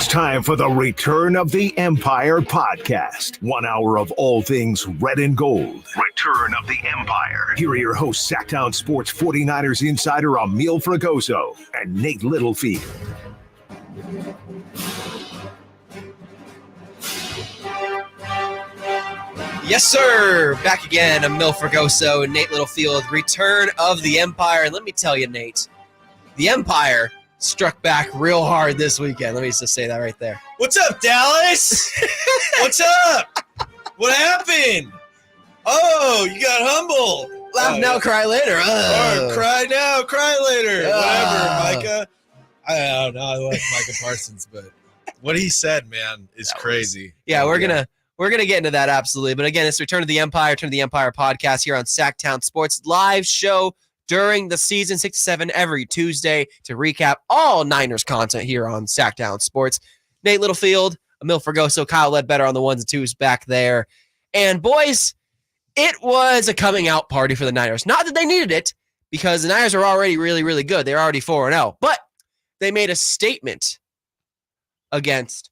time for the Return of the Empire podcast. 1 hour of all things red and gold. Return of the Empire. Here are your hosts, Sacktown Sports 49ers insider Emil Fragoso and Nate Littlefield. Yes, sir. Back again. Emil Fragoso and Nate Littlefield. Return of the Empire. And let me tell you, Nate, the Empire struck back real hard this weekend. Let me just say that right there. What's up, Dallas? What's up? What happened? Oh, you got humble. Laugh now, cry later. Or cry now, cry later. Whatever, Micah. I don't know. I like Micah Parsons, but what he said, man, is crazy. Yeah, we're gonna get into that absolutely. But again, it's Return of the Empire podcast here on Sacktown Sports live show during the season, 6 to 7 every Tuesday to recap all Niners content here on Sacktown Sports. Nate Littlefield, Emil Fragoso, Kyle Ledbetter on the ones and twos back there. And boys, it was a coming out party for the Niners. Not that they needed it, because the Niners are already really, really good. They're already 4-0. But they made a statement against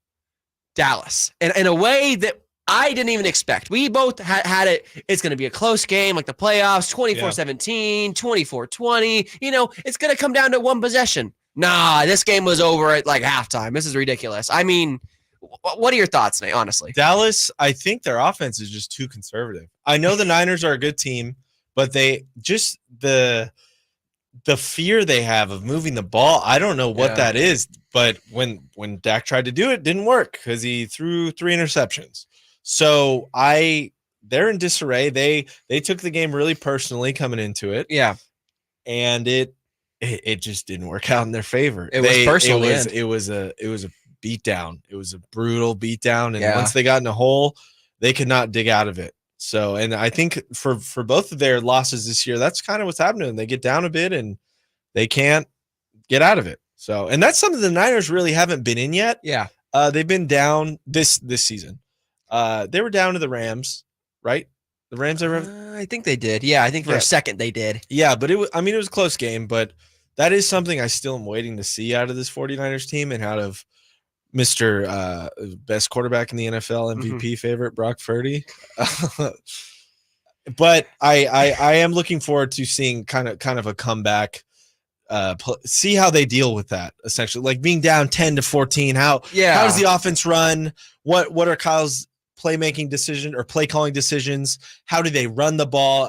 Dallas in a way that I didn't even expect. We both had it. It's going to be a close game, like the playoffs, 24-17, 24-20. You know, it's going to come down to one possession. Nah, this game was over at like halftime. This is ridiculous. I mean, what are your thoughts, Nate, honestly? Dallas, I think their offense is just too conservative. I know the Niners are a good team, but they just the fear they have of moving the ball, I don't know what that is. But when Dak tried to do it, didn't work because he threw 3 interceptions. So they're in disarray. They took the game really personally coming into it. Yeah. And it just didn't work out in their favor. It was personal. It was a beatdown. It was a brutal beatdown. And once they got in a hole, they could not dig out of it. So, and I think for both of their losses this year, that's kind of what's happening. They get down a bit and they can't get out of it. So, and that's something the Niners really haven't been in yet. Yeah. They've been down this season. They were down to the Rams, right? The Rams ever? I think they did. Yeah, I think for a second they did. Yeah, but it was a close game, but that is something I still am waiting to see out of this 49ers team and out of Mr. Best quarterback in the NFL, MVP favorite, Brock Purdy. But I am looking forward to seeing kind of a comeback. See how they deal with that, essentially, like being down 10-14. How does the offense run? What are Kyle's playmaking decision or play calling decisions? How do they run the ball?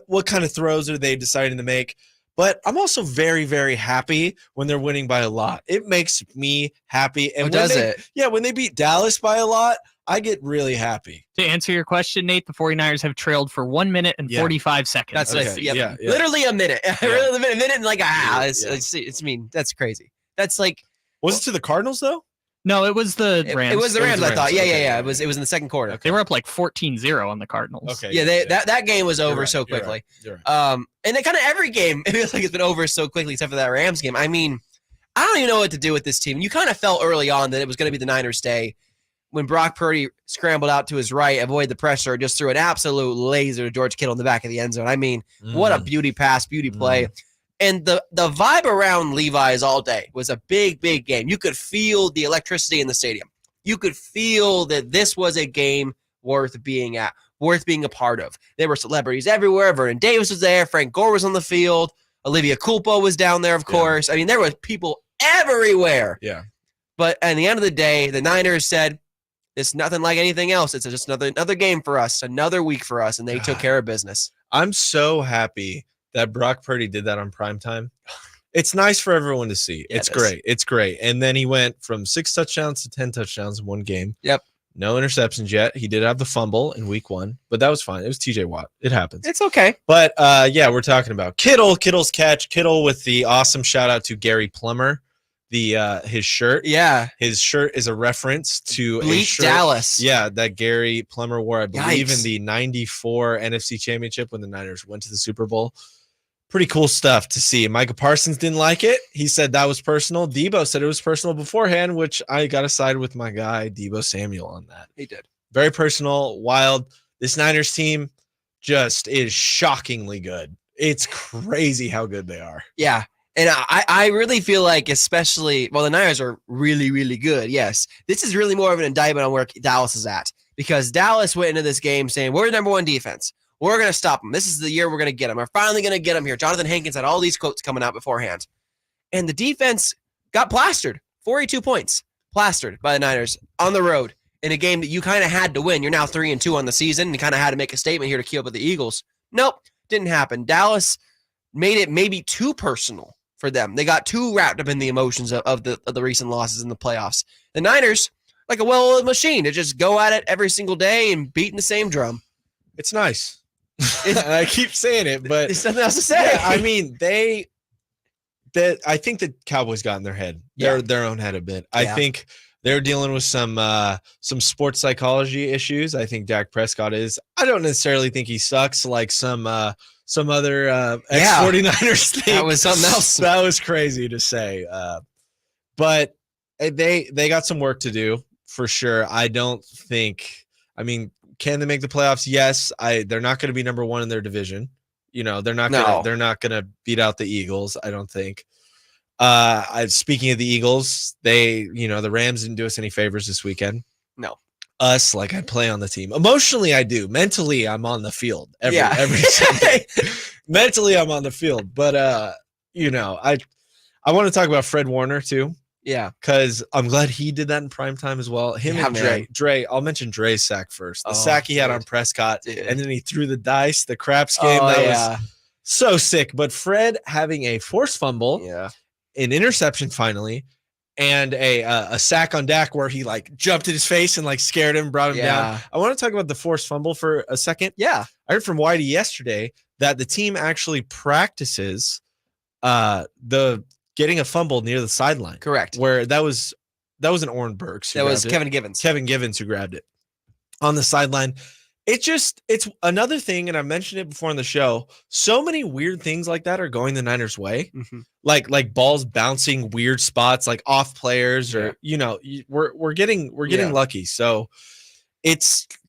What kind of throws are they deciding to make? But I'm also very, very happy when they're winning by a lot. It makes me happy. And when they beat Dallas by a lot, I get really happy. To answer your question, Nate, the 49ers have trailed for 1 minute and 45 seconds. That's literally a minute. Really, a minute and like it's mean, that's crazy. That's like, was it to the Cardinals though? No, it was the Rams. It was the Rams. I thought. Yeah. It was in the second quarter. Okay. They were up like 14-0 on the Cardinals. Okay. Yeah, that game was over so quickly. You're right. And then kind of every game, it feels like it's been over so quickly, except for that Rams game. I mean, I don't even know what to do with this team. You kind of felt early on that it was going to be the Niners' day when Brock Purdy scrambled out to his right, avoided the pressure, just threw an absolute laser to George Kittle in the back of the end zone. I mean, what a beauty pass, beauty play. And the vibe around Levi's all day was a big, big game. You could feel the electricity in the stadium. You could feel that this was a game worth being at, worth being a part of. There were celebrities everywhere. Vernon Davis was there. Frank Gore was on the field. Olivia Culpo was down there, of course. I mean, there was people everywhere. Yeah. But at the end of the day, the Niners said, it's nothing like anything else. It's just another game for us, another week for us, and they took care of business. I'm so happy that Brock Purdy did that on primetime. It's nice for everyone to see. It's great. It's great. And then he went from 6 touchdowns to 10 touchdowns in one game. Yep. No interceptions yet. He did have the fumble in week 1, but that was fine. It was TJ Watt. It happens. It's okay. But we're talking about Kittle's catch. Kittle with the awesome shout out to Gary Plummer. His shirt. Yeah. His shirt is a reference to Bleak a shirt. Dallas. Yeah, that Gary Plummer wore, I believe, Yikes. in the 94 NFC Championship when the Niners went to the Super Bowl. Pretty cool stuff to see. Micah Parsons didn't like it. He said that was personal. Debo said it was personal beforehand, which I got to side with my guy, Debo Samuel, on that. He did. Very personal, wild. This Niners team just is shockingly good. It's crazy how good they are. Yeah. And I really feel like, especially, the Niners are really, really good. Yes. This is really more of an indictment on where Dallas is at, because Dallas went into this game saying, we're the number one defense. We're going to stop them. This is the year we're going to get them. We're finally going to get them here. Jonathan Hankins had all these quotes coming out beforehand. And the defense got plastered. 42 points plastered by the Niners on the road in a game that you kind of had to win. You're now 3-2 on the season, and you kind of had to make a statement here to keep up with the Eagles. Nope, didn't happen. Dallas made it maybe too personal for them. They got too wrapped up in the emotions of the recent losses in the playoffs. The Niners, like a well-oiled machine, to just go at it every single day and beating the same drum. It's nice. I keep saying it, but there's nothing else to say. Yeah, I mean, I think the Cowboys got in their head, their own head a bit. I think they're dealing with some sports psychology issues. I think Dak Prescott is. I don't necessarily think he sucks like some other ex-49ers think. That was something else. That was crazy to say. But they got some work to do for sure. I don't think. I mean, can they make the playoffs? Yes. They're not going to be number one in their division. You know, they're not gonna beat out the Eagles, I don't think. Speaking of the Eagles, the Rams didn't do us any favors this weekend. No. Us, like, I play on the team. Emotionally, I do. Mentally, I'm on the field every Sunday. Mentally, I'm on the field. But I want to talk about Fred Warner too. Yeah. Because I'm glad he did that in prime time as well. Him and Dre. Dre, I'll mention Dre's sack first. The sack he had on Prescott, and then he threw the dice, the craps game. Was so sick. But Fred having a forced fumble, an interception finally, and a sack on Dak where he like jumped in his face and like scared him, brought him down. I want to talk about the forced fumble for a second. Yeah. I heard from Whitey yesterday that the team actually practices the getting a fumble near the sideline. Correct. Where that was an Oren Burks. That was Kevin Givens. Kevin Givens who grabbed it on the sideline. It's another thing, and I mentioned it before on the show. So many weird things like that are going the Niners' way. Mm-hmm. Like balls bouncing weird spots, like off players, or we're getting lucky. So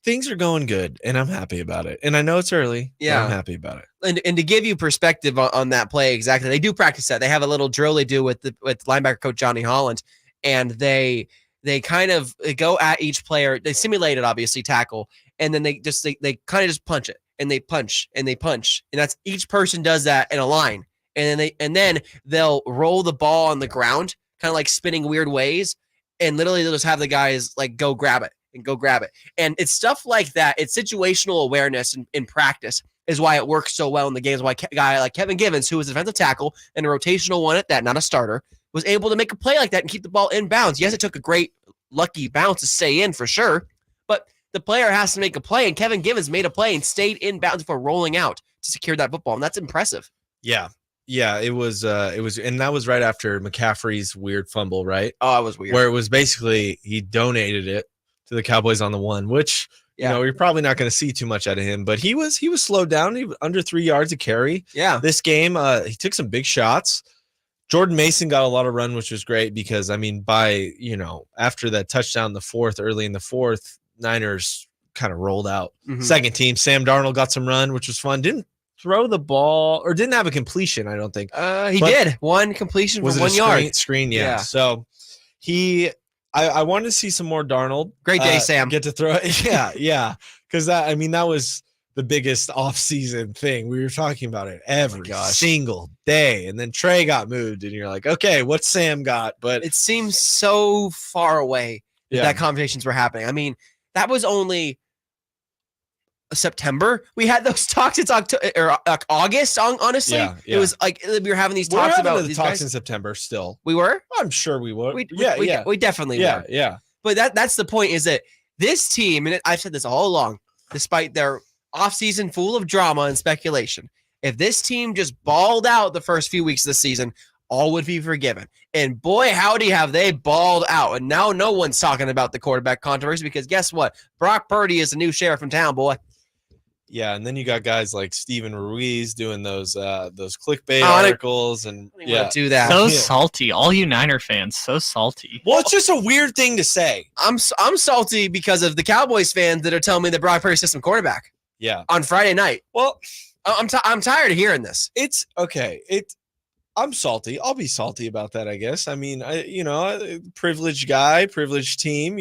things are going good, and I'm happy about it. And I know it's early. Yeah, I'm happy about it. And to give you perspective on that play, exactly, they do practice that. They have a little drill they do with linebacker coach Johnny Holland, and they kind of go at each player. They simulate it, obviously, tackle, and then they kind of just punch it, and they punch, and they punch, and that's each person does that in a line, and then they'll roll the ball on the ground, kind of like spinning weird ways, and literally they'll just have the guys like go grab it. And it's stuff like that. It's situational awareness in practice is why it works so well in the games. Why a guy like Kevin Givens, who was a defensive tackle and a rotational one at that, not a starter, was able to make a play like that and keep the ball in bounds. Yes, it took a great lucky bounce to stay in for sure, but the player has to make a play, and Kevin Givens made a play and stayed in bounds before rolling out to secure that football, and that's impressive. Yeah, it was, and that was right after McCaffrey's weird fumble, right? Oh, it was weird. Where it was basically he donated it to the Cowboys on the one, which you're probably not going to see too much out of him, but he was slowed down. He was under 3 yards of carry. Yeah, this game, he took some big shots. Jordan Mason got a lot of run, which was great because after that touchdown, early in the fourth, Niners kind of rolled out. Mm-hmm. Second team, Sam Darnold got some run, which was fun. Didn't throw the ball or didn't have a completion, I don't think. He did one completion for 1 yard. Screen, yeah. So I wanted to see some more Darnold. Great day, Sam. Get to throw it. Yeah. Because that was the biggest offseason thing. We were talking about it every single day. And then Trey got moved, and you're like, okay, what's Sam got? But it seems so far away that conversations were happening. I mean, that was only September. We had those talks. It's October or August. Honestly, it was like we were having these talks about these talks in September. Still, we were. I'm sure we would. We definitely were. Yeah. But that's the point. Is that this team, and I've said this all along, despite their offseason full of drama and speculation, if this team just balled out the first few weeks of the season, all would be forgiven. And boy, howdy, have they balled out. And now no one's talking about the quarterback controversy because guess what? Brock Purdy is the new sheriff in town, boy. Yeah, and then you got guys like Steven Ruiz doing those clickbait articles, and do that. So salty, all you Niner fans, so salty. Well, it's just a weird thing to say. I'm salty because of the Cowboys fans that are telling me that Brock Purdy's system quarterback. Yeah, on Friday night. Well, I'm tired of hearing this. It's okay. I'm salty. I'll be salty about that, I guess. I mean, privileged guy, privileged team,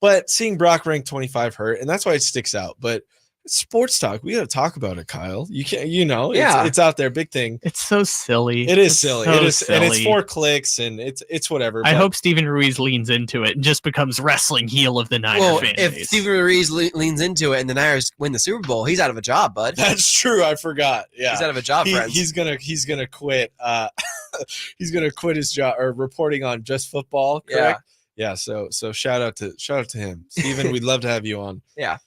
but seeing Brock ranked 25 hurt, and that's why it sticks out. But sports talk, we got to talk about it, Kyle. You can't, it's out there, big thing. It's so silly. It's silly. So it is, silly. and it's 4 clicks, and it's whatever. I hope Steven Ruiz leans into it and just becomes wrestling heel of the Niners fan if base. Steven Ruiz leans into it and the Niners win the Super Bowl, he's out of a job, bud. That's true. I forgot. Yeah, he's out of a job, friends. He's gonna quit. He's gonna quit his job or reporting on Just Football. Correct? Yeah. So shout out to him, Steven. We'd love to have you on. Yeah.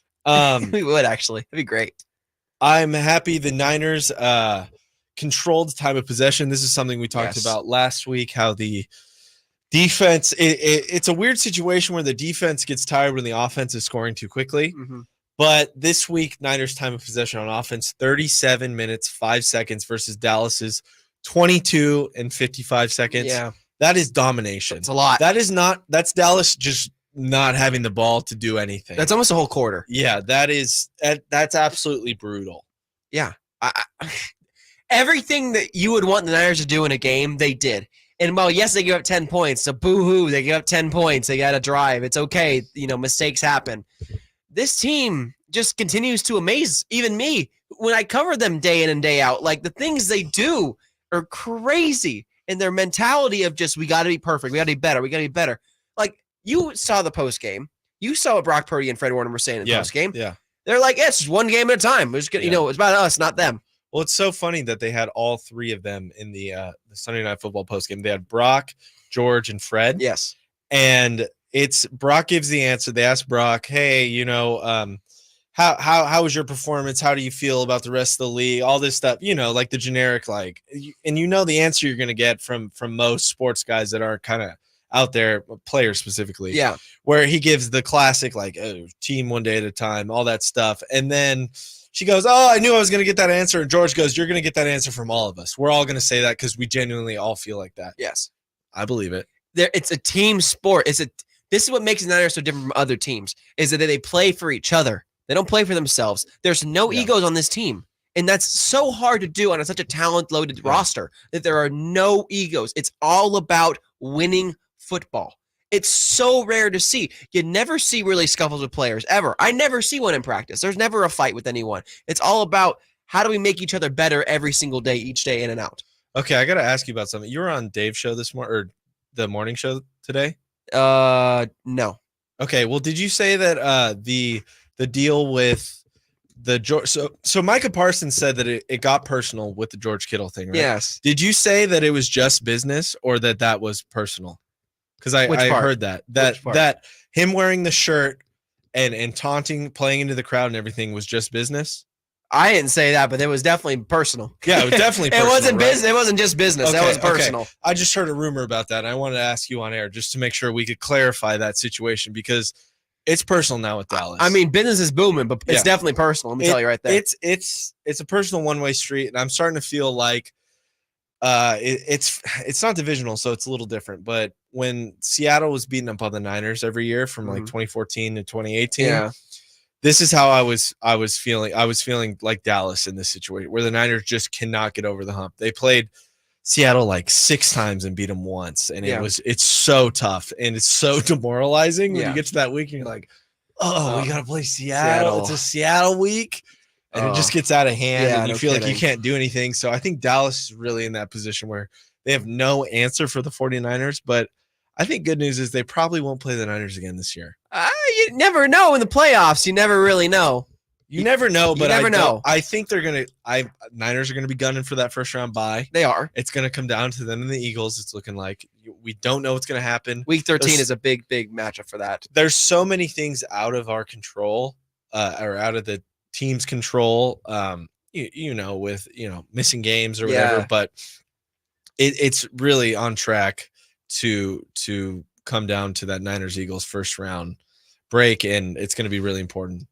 We would actually. It'd be great. I'm happy the Niners controlled time of possession. This is something we talked about last week, how the defense, it's a weird situation where the defense gets tired when the offense is scoring too quickly. Mm-hmm. But this week, Niners time of possession on offense, 37 minutes, 5 seconds versus Dallas's 22 and 55 seconds. Yeah. That is domination. It's a lot. That's Dallas just not having the ball to do anything. That's almost a whole quarter. Yeah, that's absolutely brutal. Yeah. Everything that you would want the Niners to do in a game, they did. And while, yes, they give up 10 points, so boo-hoo, they give up 10 points. They got to drive. It's okay. Mistakes happen. This team just continues to amaze even me when I cover them day in and day out. Like, the things they do are crazy. And their mentality of just, we got to be perfect. We got to be better. We got to be better. Like, you saw the post game. You saw what Brock Purdy and Fred Warner were saying in the post game. Yeah. They're like, it's just one game at a time. It's it's about us, not them. Well, it's so funny that they had all 3 of them in the Sunday Night Football post game. They had Brock, George, and Fred. Yes. And it's Brock gives the answer. They ask Brock, hey, how was your performance? How do you feel about the rest of the league? All this stuff, like the generic, and the answer you're going to get from most sports guys that are kind of out there, players specifically. Yeah. Where he gives the classic, team one day at a time, all that stuff. And then she goes, oh, I knew I was going to get that answer. And George goes, you're going to get that answer from all of us. We're all going to say that because we genuinely all feel like that. Yes. I believe it. It's a team sport. This is what makes the Niners so different from other teams, is that they play for each other. They don't play for themselves. There's no egos on this team. And that's so hard to do on such a talent-loaded roster, that there are no egos. It's all about winning football. It's so rare to see. You never see really scuffles with players, ever. I never see one in practice. There's never a fight with anyone. It's all about how do we make each other better every single day, each day in and out. Okay, I got to ask you about something. You were on Dave's show this morning, or the morning show today? No. Okay, well, did you say that the deal with the George? So Micah Parsons said that it got personal with the George Kittle thing, right? Yes. Did you say that it was just business, or that was personal? Because I heard that him wearing the shirt and taunting, playing into the crowd and everything was just business. I didn't say that, but it was definitely personal. Yeah, it was definitely personal. It wasn't business. It wasn't just business. Okay, that was personal. Okay. I just heard a rumor about that, and I wanted to ask you on air just to make sure we could clarify that situation, because it's personal now with Dallas. I mean, business is booming, but it's definitely personal. Let me tell you right there. It's a personal one-way street, and I'm starting to feel like it's not divisional, so it's a little different. But when Seattle was beating up on the Niners every year from like 2014 to 2018, this is how I was feeling. I was feeling like Dallas in this situation, where the Niners just cannot get over the hump. They played Seattle like 6 times and beat them once, and it's so tough and it's so demoralizing when you get to that week and you're like, oh, we gotta play Seattle. It's a Seattle week. And it just gets out of hand, and you feel like you can't do anything. So I think Dallas is really in that position where they have no answer for the 49ers. But I think good news is they probably won't play the Niners again this year. You never know in the playoffs. You never really know. You never know, but I know. I think Niners are going to be gunning for that first round bye. They are. It's going to come down to them and the Eagles. It's looking like we don't know what's going to happen. Week 13 is a big matchup for that. There's so many things out of our control, or out of the team's control, with missing games or whatever, but it's really on track to come down to that Niners-Eagles first round break, and it's going to be really important.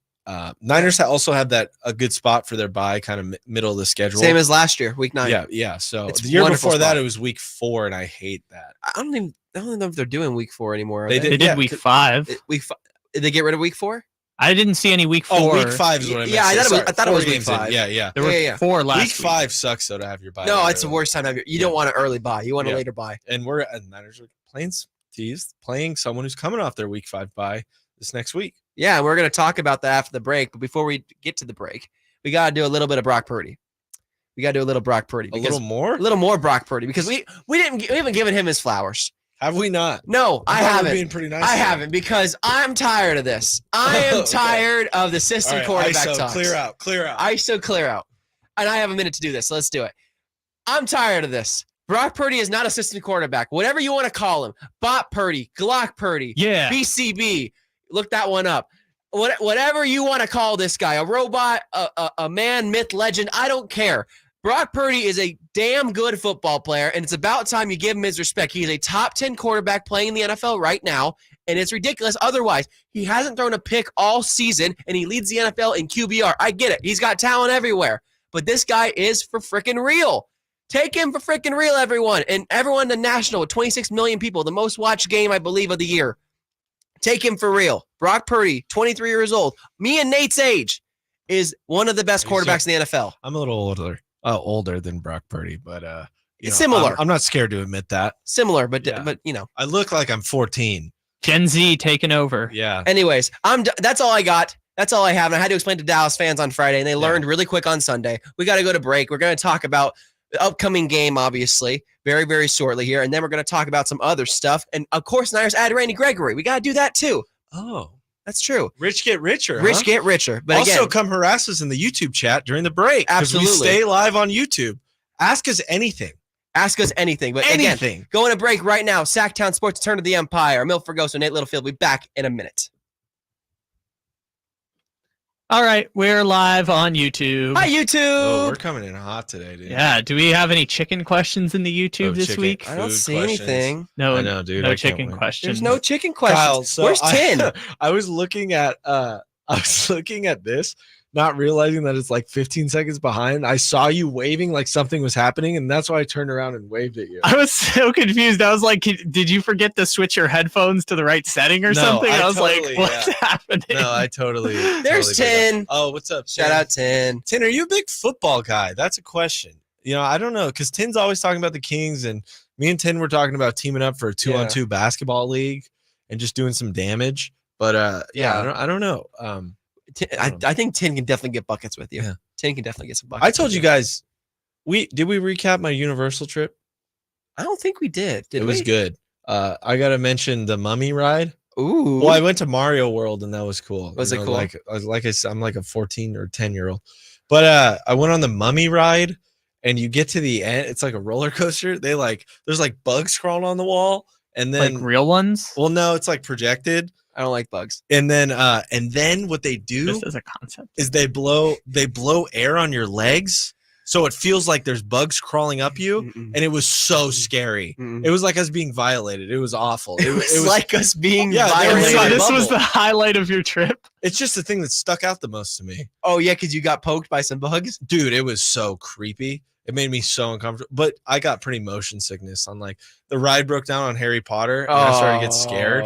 Niners also have a good spot for their bye, kind of middle of the schedule, same as last year, week 9. Yeah. So it's the year before that, it was week 4, and I hate that. I don't know if they're doing week 4 anymore. They did week 5. Did they get rid of week 4? I didn't see any week 4. Oh, week 5 is what I meant. Yeah, I thought it was week 5. Yeah. There were 4 last week 5 sucks though to have your bye. No, it's the worst time to have you don't want an early bye. You want a later bye. And Niners are playing someone who's coming off their week 5 bye this next week. Yeah, and we're going to talk about that after the break. But before we get to the break, we got to do a little bit of Brock Purdy. A little more Brock Purdy because we haven't given him his flowers. Have we not? No, I haven't. Being pretty nice. I haven't because I'm tired of this. I am tired of the assistant quarterback ISO, talks. Clear out. ISO, clear out. And I have a minute to do this, so let's do it. I'm tired of this. Brock Purdy is not assistant quarterback. Whatever you want to call him. Bot Purdy, Glock Purdy, BCB. Look that one up. Whatever you want to call this guy, a robot, a man, myth, legend, I don't care. Brock Purdy is a damn good football player, and it's about time you give him his respect. He is a top 10 quarterback playing in the NFL right now, and it's ridiculous. Otherwise, he hasn't thrown a pick all season, and he leads the NFL in QBR. I get it. He's got talent everywhere, but this guy is for freaking real. Take him for freaking real, everyone. And everyone in the national with 26 million people, the most watched game, I believe, of the year. Take him for real. Brock Purdy, 23 years old. Me and Nate's age is one of the best quarterbacks in the NFL. I'm a little older than Brock Purdy, but it's similar. I'm not scared to admit that. Similar, but I look like I'm 14. Gen Z taking over. Yeah. Anyways, that's all I got. That's all I have. And I had to explain to Dallas fans on Friday, and they learned really quick on Sunday. We got to go to break. We're going to talk about the upcoming game, obviously, very, very shortly here. And then we're going to talk about some other stuff. And, of course, Niners add Randy Gregory. We got to do that, too. Oh. That's true. Rich get richer. Get richer. But also, again, come harass us in the YouTube chat during the break. Absolutely. We stay live on YouTube. Ask us anything. But again, going to break right now. Sacktown Sports, Turn of the Empire. Mil Fergoso, Nate Littlefield. We'll be back in a minute. All right, we're live on YouTube. Hi, YouTube. Oh, we're coming in hot today, dude. Yeah. Do we have any chicken questions in the YouTube this week? I don't see anything. No, I know, dude. No chicken questions. There's no chicken questions. Kyle, so where's Tin? I was looking at this, not realizing that it's like 15 seconds behind. I saw you waving like something was happening, and that's why I turned around and waved at you. I was so confused. I was like, did you forget to switch your headphones to the right setting or something? I was like, what's happening? No, I totally. There's Tin. Oh, what's up? Shout out Tin. Tin, are you a big football guy? That's a question. I don't know, because Tin's always talking about the Kings, and me and Tin were talking about teaming up for a 2-on-2 basketball league and just doing some damage. But I don't know. I think Tin can definitely get buckets with you. Yeah. Tin can definitely get some buckets. I told you guys, did we recap my Universal trip? I don't think we did. It was good. I got to mention the Mummy ride. Ooh. Well, I went to Mario World and that was cool. Was it cool? Like I said, I'm like a 14 or 10-year-old. But I went on the Mummy ride, and you get to the end. It's like a roller coaster. There's like bugs crawling on the wall, and then like real ones. Well, no, it's like projected. I don't like bugs. And then what they do this is a concept is they blow air on your legs, so it feels like there's bugs crawling up you. And it was so scary. It was like us being violated. It was awful. It was like us being violated. So this was the highlight of your trip. It's just the thing that stuck out the most to me. Oh yeah, because you got poked by some bugs, dude. It was so creepy. It made me so uncomfortable. But I got pretty motion sickness on like the ride broke down on Harry Potter, and I started to get scared.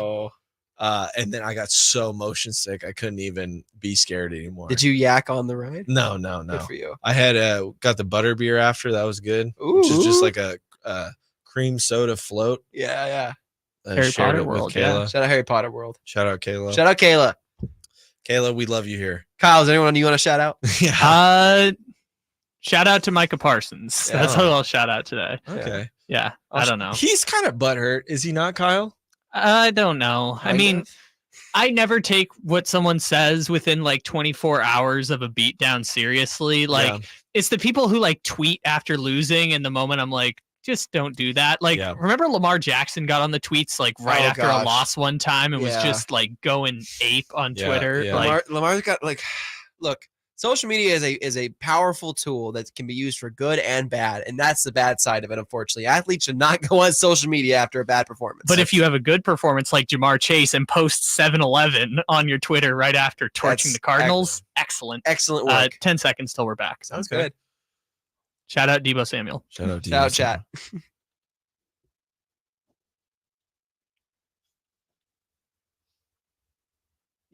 And then I got so motion sick I couldn't even be scared anymore. Did you yak on the ride? No. Good for you. I had got the butter beer after. That was good. Ooh. Which is just like a cream soda float. Yeah. Harry Potter World. Yeah. Shout out Harry Potter World. Shout out Kayla. Shout out Kayla. Kayla, we love you here. Kyle, is anyone you want to shout out? Yeah. Shout out to Micah Parsons. That's what I'll shout out today. Okay. Yeah. I don't know. He's kind of butthurt, is he not, Kyle? I don't know. I mean, I never take what someone says within like 24 hours of a beatdown seriously. Like, it's the people who like tweet after losing, and the moment I'm like, just don't do that. Like, remember Lamar Jackson got on the tweets like right after a loss one time and was just like going ape on Twitter. Yeah. Like, Lamar's got like, look, social media is a powerful tool that can be used for good and bad, and that's the bad side of it. Unfortunately, athletes should not go on social media after a bad performance. But if you have a good performance like Jamar Chase and post 7-Eleven on your Twitter right after torching the Cardinals, excellent work. 10 seconds till we're back. Sounds good. Shout out Deebo Samuel. Shout out chat.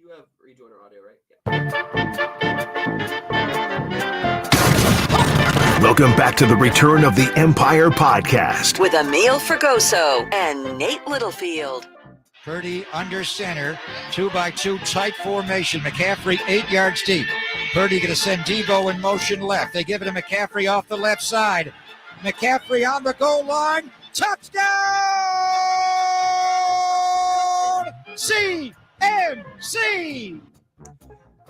You have rejoiner audio, right? Yeah. Welcome back to the Return of the Empire podcast with Emil Fergoso and Nate Littlefield. Purdy under center, 2-by-2 tight formation. McCaffrey 8 yards deep. Purdy going to send Debo in motion left. They give it to McCaffrey off the left side. McCaffrey on the goal line. Touchdown! CMC!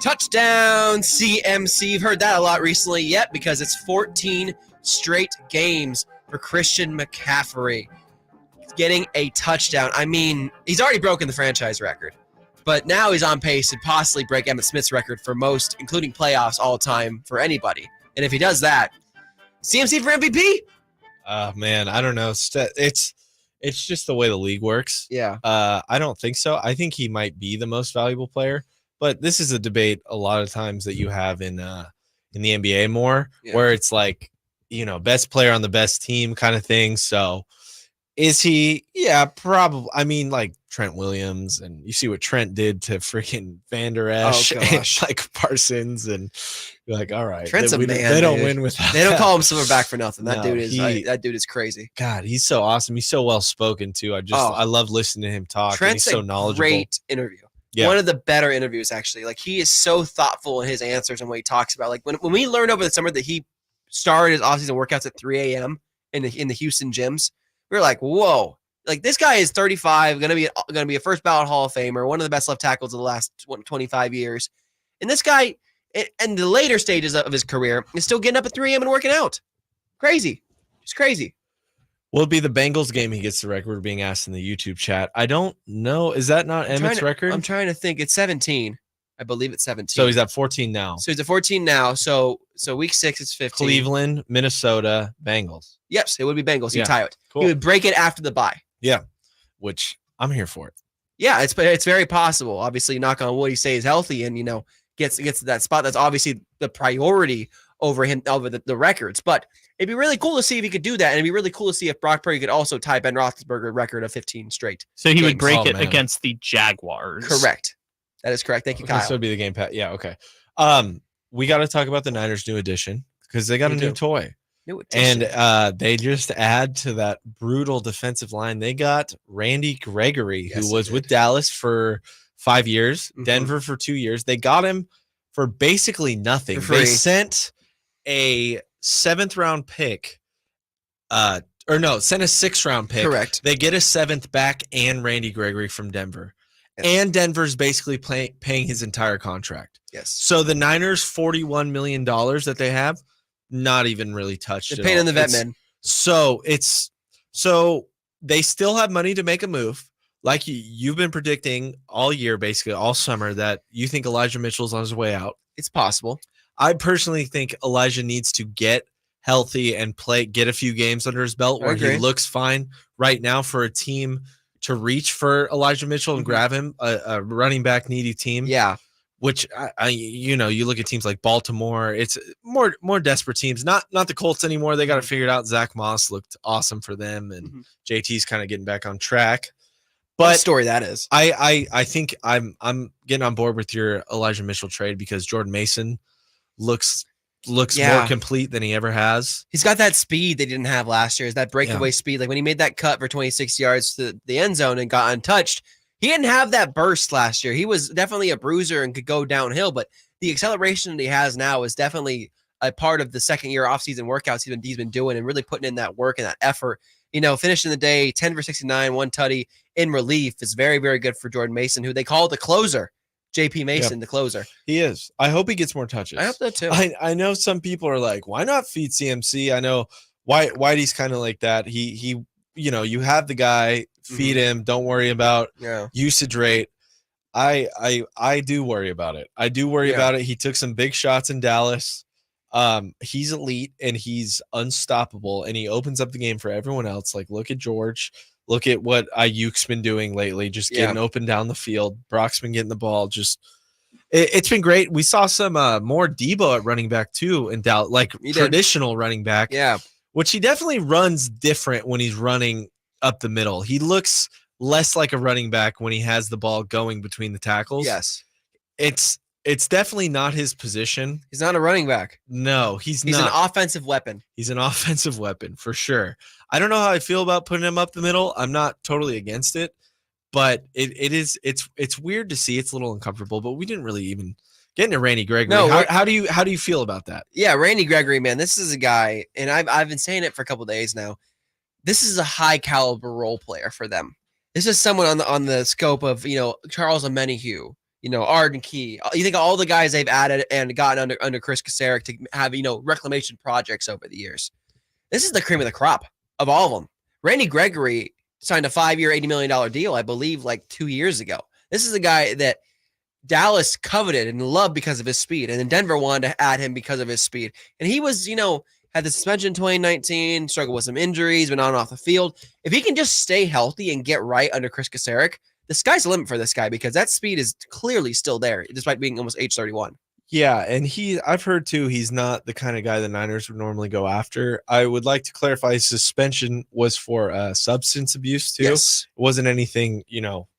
Touchdown CMC. You've heard that a lot recently yet because it's 14 straight games for Christian McCaffrey. Getting a touchdown. I mean, he's already broken the franchise record, but now he's on pace to possibly break Emmitt Smith's record for most, including playoffs, all time for anybody. And if he does that, CMC for MVP? Man, I don't know. It's just the way the league works. Yeah. I don't think so. I think he might be the most valuable player, but this is a debate a lot of times that you have in the NBA more, where it's like, best player on the best team kind of thing. So is he? Yeah, probably. I mean, like Trent Williams, and you see what Trent did to freaking Van Der Esch and like Parsons, and you're like, all right, Trent's a man. They don't win without. They don't call him Silverback for nothing. That No, dude is that dude is crazy. God, he's so awesome. He's so well spoken too. I love listening to him talk. Trent's and he's so knowledgeable. Great interview. Yeah. One of the better interviews, actually. Like, he is so thoughtful in his answers and what he talks about. Like, when we learned over the summer that he started his offseason workouts at 3 a.m. in the Houston gyms, we were like, whoa. Like, this guy is 35, gonna be a first ballot Hall of Famer, one of the best left tackles of the last 25 years. And this guy, in the later stages of his career, is still getting up at 3 a.m. and working out. Crazy. Just crazy. Will it be the Bengals game he gets the record being asked in the YouTube chat? I don't know. Is that not Emmitt's record? I'm trying to think. It's 17. I believe it's 17. So he's at 14 now. So he's at 14 now. So week 6 is 15. Cleveland, Minnesota, Bengals. Yes, it would be Bengals. He'd Yeah. tie it. Cool. He would break it after the bye. Yeah, which I'm here for it. Yeah, it's very possible. Obviously, knock on wood, he stays healthy and gets to that spot. That's obviously the priority over the records. But it'd be really cool to see if he could do that, and it'd be really cool to see if Brock Purdy could also tie Ben Roethlisberger's record of 15 straight. So he would break Oh, it man. against the Jaguars. Correct. That is correct. Thank you, Kyle. So it'd be the game pat. Yeah, okay. We got to talk about the Niners' new addition because they got a new toy. New addition. And they just add to that brutal defensive line. They got Randy Gregory, Yes, who they was did. with Dallas for 5 years, Mhm. Denver for 2 years. They got him for basically nothing. For free. They sent a 7th round pick, sent a 6th round pick. Correct. They get a 7th back and Randy Gregory from Denver. Yes. And Denver's basically paying his entire contract. Yes. So the Niners' $41 million that they have, not even really touched. They're at paying all. in the vet It's- men. So they still have money to make a move. Like you've been predicting all year, basically all summer, that you think Elijah Mitchell's on his way out. It's possible. I personally think Elijah needs to get healthy and get a few games under his belt I where he agree. looks fine right now for a team to reach for Elijah Mitchell and Mhm. grab him, a running back needy team. Yeah. Which you look at teams like Baltimore, it's more desperate teams. Not the Colts anymore. They got to figure it out. Zach Moss looked awesome for them, and Mhm. JT's kind of getting back on track. What a But story that is. I think I'm getting on board with your Elijah Mitchell trade because Jordan Mason looks Yeah. more complete than he ever has. He's got that speed they didn't have last year. Is that breakaway speed? Like when he made that cut for 26 yards to the end zone and got untouched, he didn't have that burst last year. He was definitely a bruiser and could go downhill, but the acceleration that he has now is definitely a part of the second year offseason workouts he's been doing and really putting in that work and that effort. Finishing the day 10 for 69, 1 tutty in relief is very, very good for Jordan Mason, who they call the closer. JP Mason, the closer. He is. I hope he gets more touches. I hope so too. I know some people are like, why not feed CMC? I know Whitey's kind of like that. He you have the guy, feed him, don't worry about Yeah. usage rate. I do worry about it. I do worry Yeah. about it. He took some big shots in Dallas. He's elite and he's unstoppable and he opens up the game for everyone else. Like look at George. Look at what Ayuk's been doing lately, just getting open down the field. Brock's been getting the ball. Just it's been great. We saw some more Debo at running back too in Dallas, like He did. traditional running back. Yeah. Which he definitely runs different when he's running up the middle. He looks less like a running back when he has the ball going between the tackles. Yes. It's definitely not his position. He's not a running back. No, he's not. He's an offensive weapon. He's an offensive weapon for sure. I don't know how I feel about putting him up the middle. I'm not totally against it, but it's weird to see. It's a little uncomfortable, but we didn't really even get into Randy Gregory. No, how do you feel about that? Yeah, Randy Gregory, man, this is a guy, and I've been saying it for a couple of days now. This is a high caliber role player for them. This is someone on the scope of, Charles Omenihu, Arden Key. You think of all the guys they've added and gotten under Chris Kasarik to have, reclamation projects over the years. This is the cream of the crop of all of them. Randy Gregory signed a 5-year, $80 million deal, I believe, like 2 years ago. This is a guy that Dallas coveted and loved because of his speed, and then Denver wanted to add him because of his speed. And he was, had the suspension in 2019, struggled with some injuries, been on and off the field. If he can just stay healthy and get right under Chris Kasarik, the sky's the limit for this guy because that speed is clearly still there, despite being almost age 31. Yeah, and I've heard too, he's not the kind of guy the Niners would normally go after. I would like to clarify his suspension was for substance abuse too. Yes. It wasn't anything,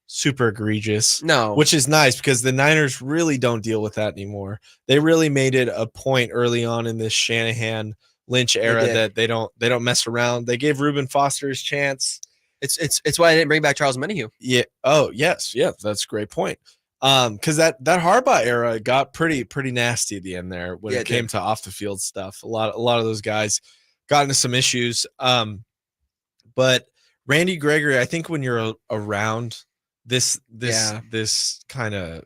super egregious. No. Which is nice because the Niners really don't deal with that anymore. They really made it a point early on in this Shanahan Lynch era that they don't mess around. They gave Reuben Foster his chance. It's why I didn't bring back Charles Omenihu. Yeah. Oh, yes. Yeah, that's a great point. Because that Harbaugh era got pretty nasty at the end there when it came to off the field stuff. A lot of those guys got into some issues. But Randy Gregory, I think when you're around this kind of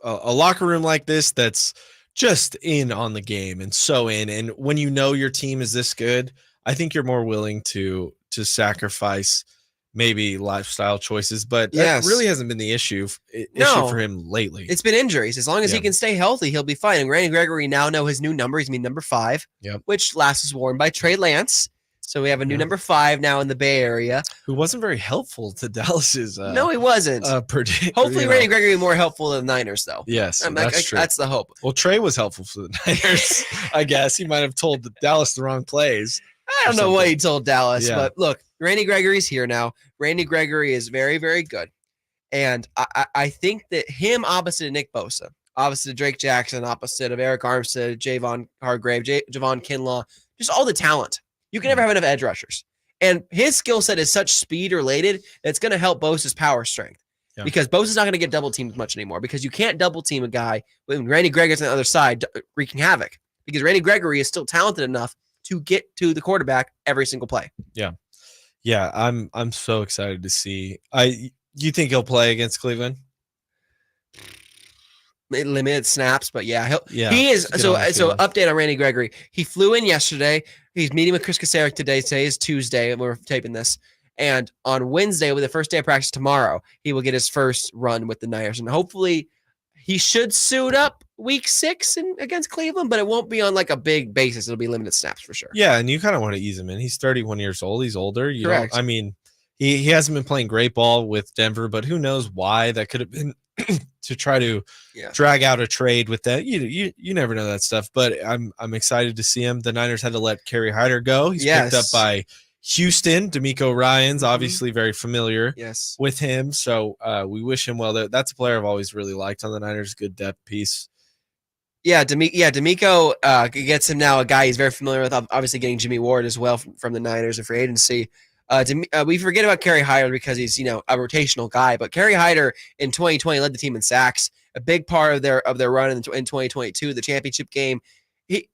a locker room like this, that's just in on the game and so in, and when your team is this good, I think you're more willing to sacrifice maybe lifestyle choices, but that really hasn't been the issue for him lately. It's been injuries. As long as he can stay healthy, he'll be fine. And Randy Gregory now know his new number. He's number 5, which last was worn by Trey Lance. So we have a new number 5 now in the Bay Area, who wasn't very helpful to Dallas's. No, he wasn't. Hopefully, Randy Gregory will be more helpful to the Niners, though. Yes, that's true. That's the hope. Well, Trey was helpful for the Niners. I guess he might have told Dallas the wrong plays. I don't know what he told Dallas, but look, Randy Gregory's here now. Randy Gregory is very, very good. And I think that him opposite of Nick Bosa, opposite of Drake Jackson, opposite of Eric Armstead, Javon Hargrave, Javon Kinlaw, just all the talent. You can never have enough edge rushers. And his skill set is such speed related that it's going to help Bosa's power strength. Yeah. Because Bosa's not going to get double teamed much anymore because you can't double team a guy when Randy Gregory's on the other side wreaking havoc because Randy Gregory is still talented enough to get to the quarterback every single play. Yeah. Yeah, I'm so excited to see. You think he'll play against Cleveland? Limited snaps, but he is. So update on Randy Gregory. He flew in yesterday. He's meeting with Chris Kasarik today. Today is Tuesday, and we're taping this. And on Wednesday, with the first day of practice tomorrow, he will get his first run with the Niners. And hopefully he should suit up week 6 against Cleveland, but it won't be on like a big basis. It'll be limited snaps for sure. Yeah, and you kind of want to ease him in. He's 31 years old. He's older. Correct. I mean, he hasn't been playing great ball with Denver, but who knows why? That could have been to try to drag out a trade with that. You never know that stuff, but I'm excited to see him. The Niners had to let Kerry Hyder go. He's picked up by Houston. D'Amico Ryans, obviously very familiar with him. So we wish him well. That's a player I've always really liked on the Niners. Good depth piece. Yeah, D'Amico gets him now a guy he's very familiar with, obviously getting Jimmy Ward as well from the Niners and free agency. We forget about Kerry Hyder because he's a rotational guy, but Kerry Hyder in 2020 led the team in sacks, a big part of their run in 2022, the championship game.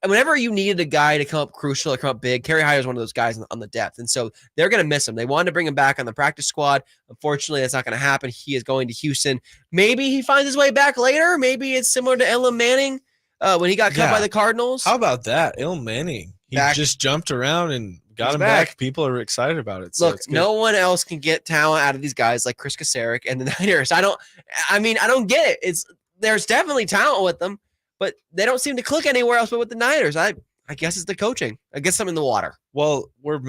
Whenever you needed a guy to come up crucial or come up big, Kerry Hyder is one of those guys on the depth, and so they're going to miss him. They wanted to bring him back on the practice squad. Unfortunately, that's not going to happen. He is going to Houston. Maybe he finds his way back later. Maybe it's similar to Elam Manning when he got cut by the Cardinals. How about that, Elam Manning? He just jumped around and got him back. People are excited about it. So look, no one else can get talent out of these guys like Chris Kasarik and the Niners. I don't get it. There's definitely talent with them, but they don't seem to click anywhere else but with the Niners. I guess it's the coaching. I guess I'm in the water. Well, you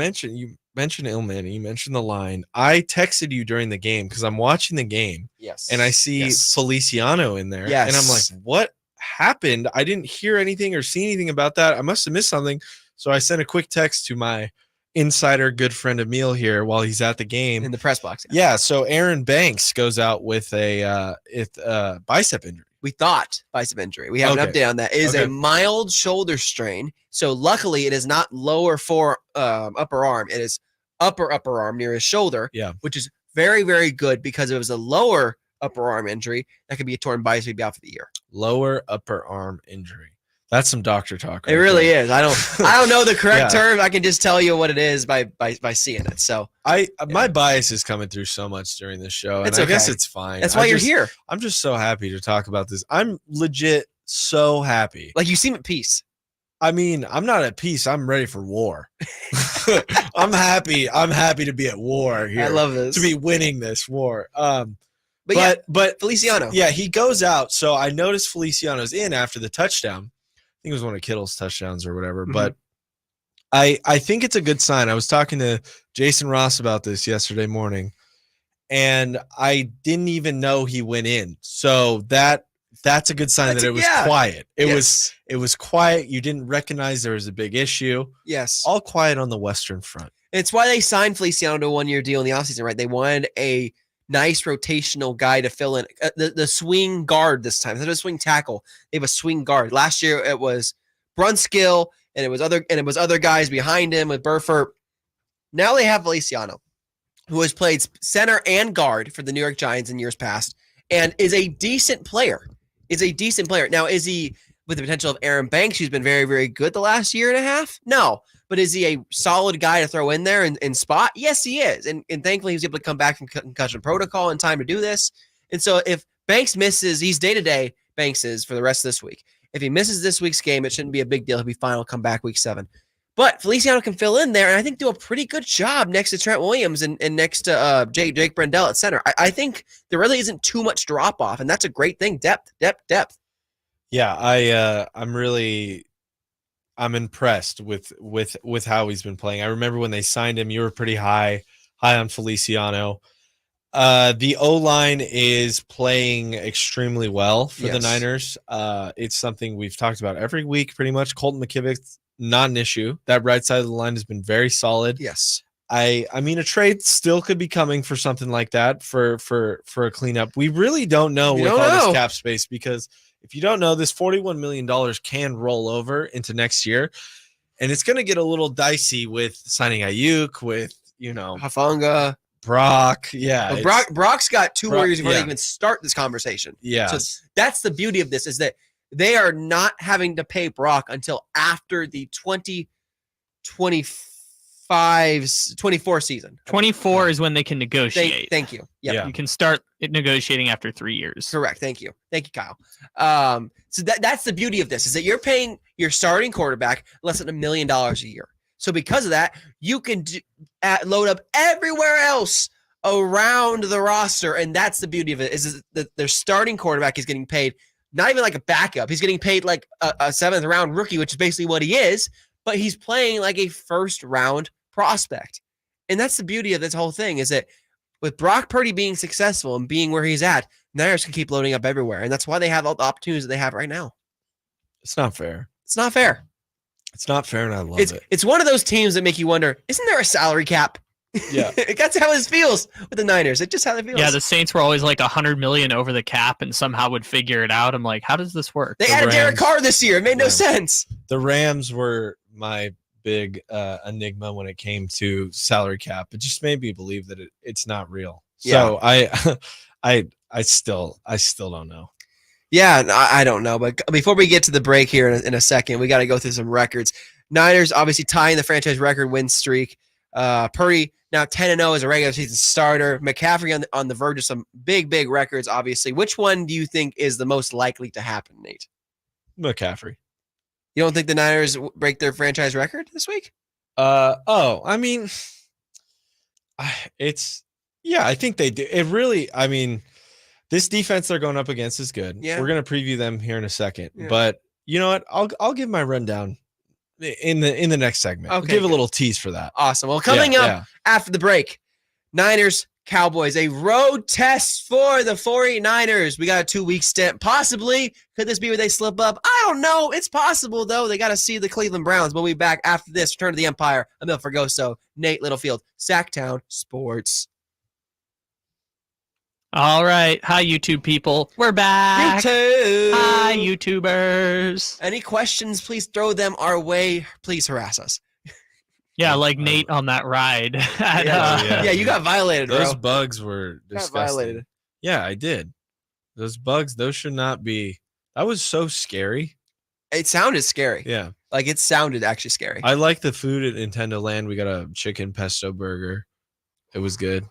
mentioned Elam Manning, you mentioned the line. I texted you during the game because I'm watching the game. Yes. And I see Feliciano in there. Yes. And I'm like, what happened? I didn't hear anything or see anything about that. I must have missed something. So I sent a quick text to my insider good friend Emil here while he's at the game in the press box. Yeah, so Aaron Banks goes out with a bicep injury. We thought bicep injury. We have an update on that. It is a mild shoulder strain. So luckily it is not lower upper arm. It is upper arm near his shoulder, which is very, very good because if it was a lower upper arm injury, that could be a torn bicep, be out for the year. Lower upper arm injury. That's some doctor talk. It really is. I don't know the correct term. I can just tell you what it is by seeing it. So my bias is coming through so much during this show, and I guess it's fine. That's why you're here. I'm just so happy to talk about this. I'm legit so happy. Like you seem at peace. I mean, I'm not at peace. I'm ready for war. I'm happy. I'm happy to be at war here. I love this. To be winning this war. But Feliciano. Yeah, he goes out. So I noticed Feliciano's in after the touchdown. I think it was one of Kittle's touchdowns or whatever, but I think it's a good sign. I was talking to Jason Ross about this yesterday morning, and I didn't even know he went in. So that's a good sign that it was quiet. It was quiet. You didn't recognize there was a big issue. Yes. All quiet on the Western Front. It's why they signed Feliciano to a 1-year deal in the offseason, right? They wanted a nice rotational guy to fill in the swing guard this time. Instead of a swing tackle, they have a swing guard. Last year it was Brunskill and it was other guys behind him with Burford. Now they have Feliciano, who has played center and guard for the New York Giants in years past and is a decent player. Now, is he with the potential of Aaron Banks, who's been very, very good the last year and a half? No. But is he a solid guy to throw in there and spot? Yes, he is. And thankfully, he was able to come back from concussion protocol in time to do this. And so if Banks misses, he's day-to-day, Banks is, for the rest of this week. If he misses this week's game, it shouldn't be a big deal. He'll be fine. He'll come back week 7. But Feliciano can fill in there and I think do a pretty good job next to Trent Williams and next to Jake Brendel at center. I think there really isn't too much drop-off, and that's a great thing. Depth. Yeah, I'm impressed with how he's been playing. I remember when they signed him, you were pretty high on Feliciano. The O-line is playing extremely well for the Niners. It's something we've talked about every week pretty much. Colton McKivitz, not an issue. That right side of the line has been very solid. Yes. I mean, a trade still could be coming for something like that for a cleanup. We really don't know with all this cap space, because if you don't know, this $41 million can roll over into next year, and it's going to get a little dicey with signing Ayuk, with, Hufanga, Brock. Yeah. Well, Brock's got 2 more years before they even start this conversation. Yeah. So that's the beauty of this, is that they are not having to pay Brock until after the 24 season. 24 is when they can negotiate. Thank you. Yeah. You can start negotiating after 3 years. Correct. Thank you, Kyle. So that's the beauty of this, is that you're paying your starting quarterback less than $1 million a year. So because of that, you can load up everywhere else around the roster, and that's the beauty of it, is that their starting quarterback is getting paid not even like a backup. He's getting paid like a 7th round rookie, which is basically what he is, but he's playing like a 1st round prospect. And that's the beauty of this whole thing, is that with Brock Purdy being successful and being where he's at, Niners can keep loading up everywhere. And that's why they have all the opportunities that they have right now. It's not fair. It's not fair. And I love it. It's one of those teams that make you wonder, isn't there a salary cap? Yeah. That's how it feels with the Niners. It's just how it feels. Yeah, the Saints were always like $100 million over the cap and somehow would figure it out. I'm like, how does this work? They added Derek Carr this year. It made no sense. The Rams were my big enigma when it came to salary cap. It just made me believe that it's not real. So I still don't know. Yeah, I don't know. But before we get to the break here in a second, we got to go through some records. Niners obviously tying the franchise record win streak. Purdy now 10-0 as a regular season starter. McCaffrey on the verge of some big records, obviously. Which one do you think is the most likely to happen, Nate? McCaffrey. You don't think the Niners break their franchise record this week? I mean, I think they do. It really, I mean, this defense they're going up against is good. Yeah. We're going to preview them here in a second. Yeah. But you know what? I'll give my rundown in the next segment. Okay, I'll give a little tease for that. Awesome. Well, coming up after the break, Niners Cowboys, a road test for the 49ers. We got a 2-week stint. Possibly. Could this be where they slip up? I don't know. It's possible, though. They got to see the Cleveland Browns. We'll be back after this. Return to the Empire. Emil Fergoso, Nate Littlefield, Sacktown Sports. All right. Hi, YouTube people. We're back. YouTube. Hi, YouTubers. Any questions, please throw them our way. Please harass us. Yeah, like Nate on that ride. Yeah, you got violated, bro. Those bugs were Got disgusting. violated. Yeah, I did. Those bugs, those should not be. That was so scary. It sounded scary. Yeah. Like, it sounded actually scary. I like the food at Nintendo Land. We got a chicken pesto burger. It was good.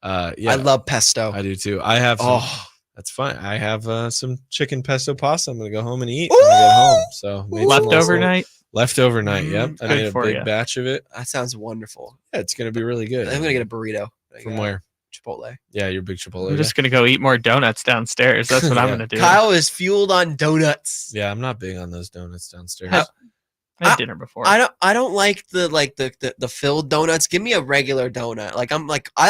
Yeah. I love pesto. I do too. I have some, Oh, that's fine. I have some chicken pesto pasta. I'm gonna go home and eat when I get home. So made some Leftover little- night. Leftover night. Mm, Yep. I good made a for big ya. batch of it. that sounds wonderful. Yeah, it's gonna be really good. I'm gonna get a burrito. From where? Chipotle. Yeah, your big Chipotle. I'm just gonna go eat more donuts downstairs. That's what I'm Yeah. gonna do. Kyle is fueled on donuts. Yeah, I'm not big on those donuts downstairs. I had dinner before. I don't like the filled donuts. Give me a regular donut. I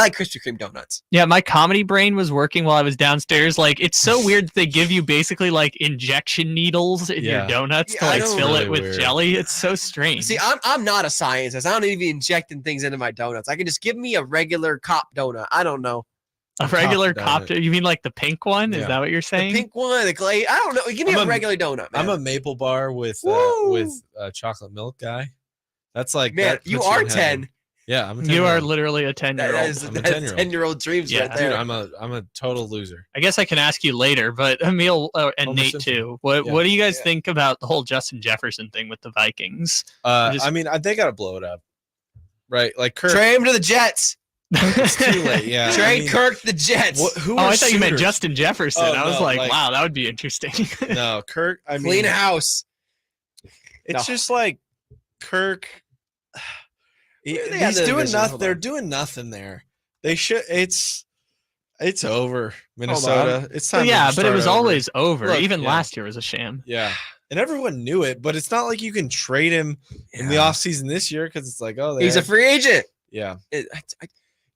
like Krispy Kreme donuts. Yeah, my comedy brain was working while I was downstairs. Like, it's so weird that they give you basically like injection needles in Yeah. your donuts Yeah, to I like know. fill Really it with weird. jelly. It's so strange. See, I'm not a scientist. I don't need to be injecting things into my donuts. I can just give me a regular cop donut. I don't know. a regular donut. cop. You mean like the pink one? Is Yeah. that what you're The saying? pink one, the clay. I don't know. Give me I'm a a- regular donut, man. I'm a maple bar with Woo! chocolate milk guy. That's like man, that you puts are in heaven. 10. Yeah, I'm a 10. You are literally a 10-year-old. That is I'm a that's 10-year-old. 10-year-old dreams Yeah. right there. Dude, I'm a total loser. I guess I can ask you later, but Emil and Homer Nate Simpson. too. What Yeah. do you guys Yeah. think about the whole Justin Jefferson thing with the Vikings? Just- I mean, they gotta blow it up, right? Like Kirk. Trade him to the Jets. It's too late. Yeah. Trade I mean, Kirk the Jets. who Oh, are I thought you meant suitors? Justin Jefferson. Oh, I was no, like, like- wow, that would be interesting. No, Kirk. I mean, Clean house. it's No. just like Kirk. Where are they at He's the doing division? nothing. Hold They're on. doing nothing there. They should. It's over. Minnesota. It's Well, time. yeah, to but it start was over. always over. Look, Even yeah. last year was a sham. Yeah. And everyone knew it, but it's not like you can trade him in the Yeah. offseason this year because it's like, oh, He's a free agent. yeah.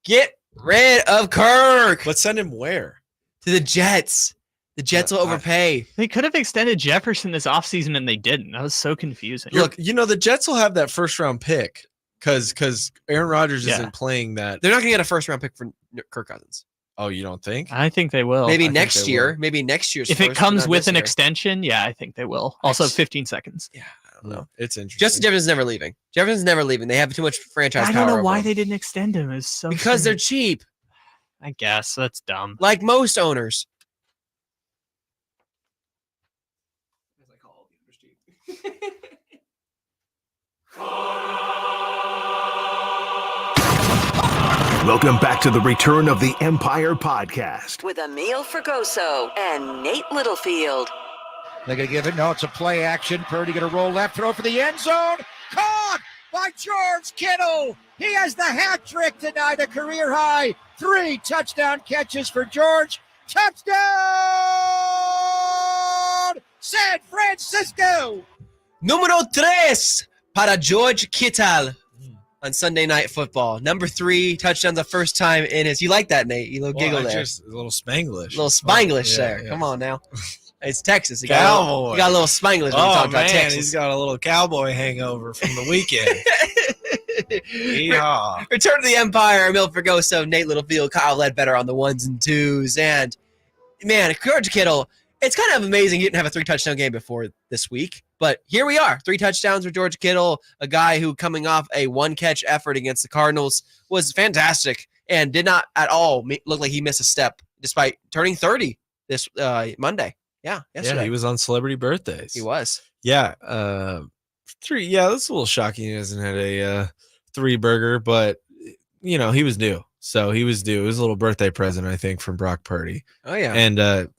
Get rid of Kirk But send him where? to the Jets. The Jets will overpay. They could have extended Jefferson this offseason and they didn't. That was so confusing. Look, You know, the Jets will have that first round pick because Aaron Rodgers Yeah. isn't playing that. They're not going to get a first round pick for Kirk Cousins. Oh, you don't think? I think they will. Maybe I think next they year. will. Maybe next year's If it first, comes not with this an year. extension, yeah, I think they will. Also, 15 seconds. Yeah, I don't know. It's interesting. Justin Jefferson's never leaving. Jefferson's never leaving. They have too much franchise I power. don't know over why him. they didn't extend him. It's so Because they're strange. cheap, I guess that's dumb. like most owners. Welcome back to the Return of the Empire podcast. With Emil Fergoso and Nate Littlefield. They're going to give it. No, it's a play action. Purdy going to roll left, throw for the end zone. Caught by George Kittle. He has the hat trick tonight, a career high. 3 touchdown catches for George. Touchdown! San Francisco! Número 3 para George Kittle on Sunday Night Football. Number 3 touchdown, the first time in his. You like that, Nate? You little giggle there. Just a little Spanglish. Little Spanglish yeah, there. yeah. Come on now. It's Texas. You Cowboy. got a little Spanglish when you talk Oh about man, Texas. he's got a little cowboy hangover from the weekend. Yeehaw. Return to the Empire. Emil Fergoso, Nate Littlefield, Kyle Ledbetter on the 1s and 2s. And, man, George Kittle, it's kind of amazing he didn't have a 3-touchdown game before this week. But here we are. 3 touchdowns for George Kittle, a guy who, coming off a 1-catch effort against the Cardinals, was fantastic and did not at all look like he missed a step, despite turning 30 this Monday. Yeah, yesterday. Yeah, he was on celebrity birthdays. He was. Yeah, 3. Yeah, that's a little shocking. He hasn't had a 3 burger, but you know he was due, so he was due. It was a little birthday present, I think, from Brock Purdy, Oh, yeah. and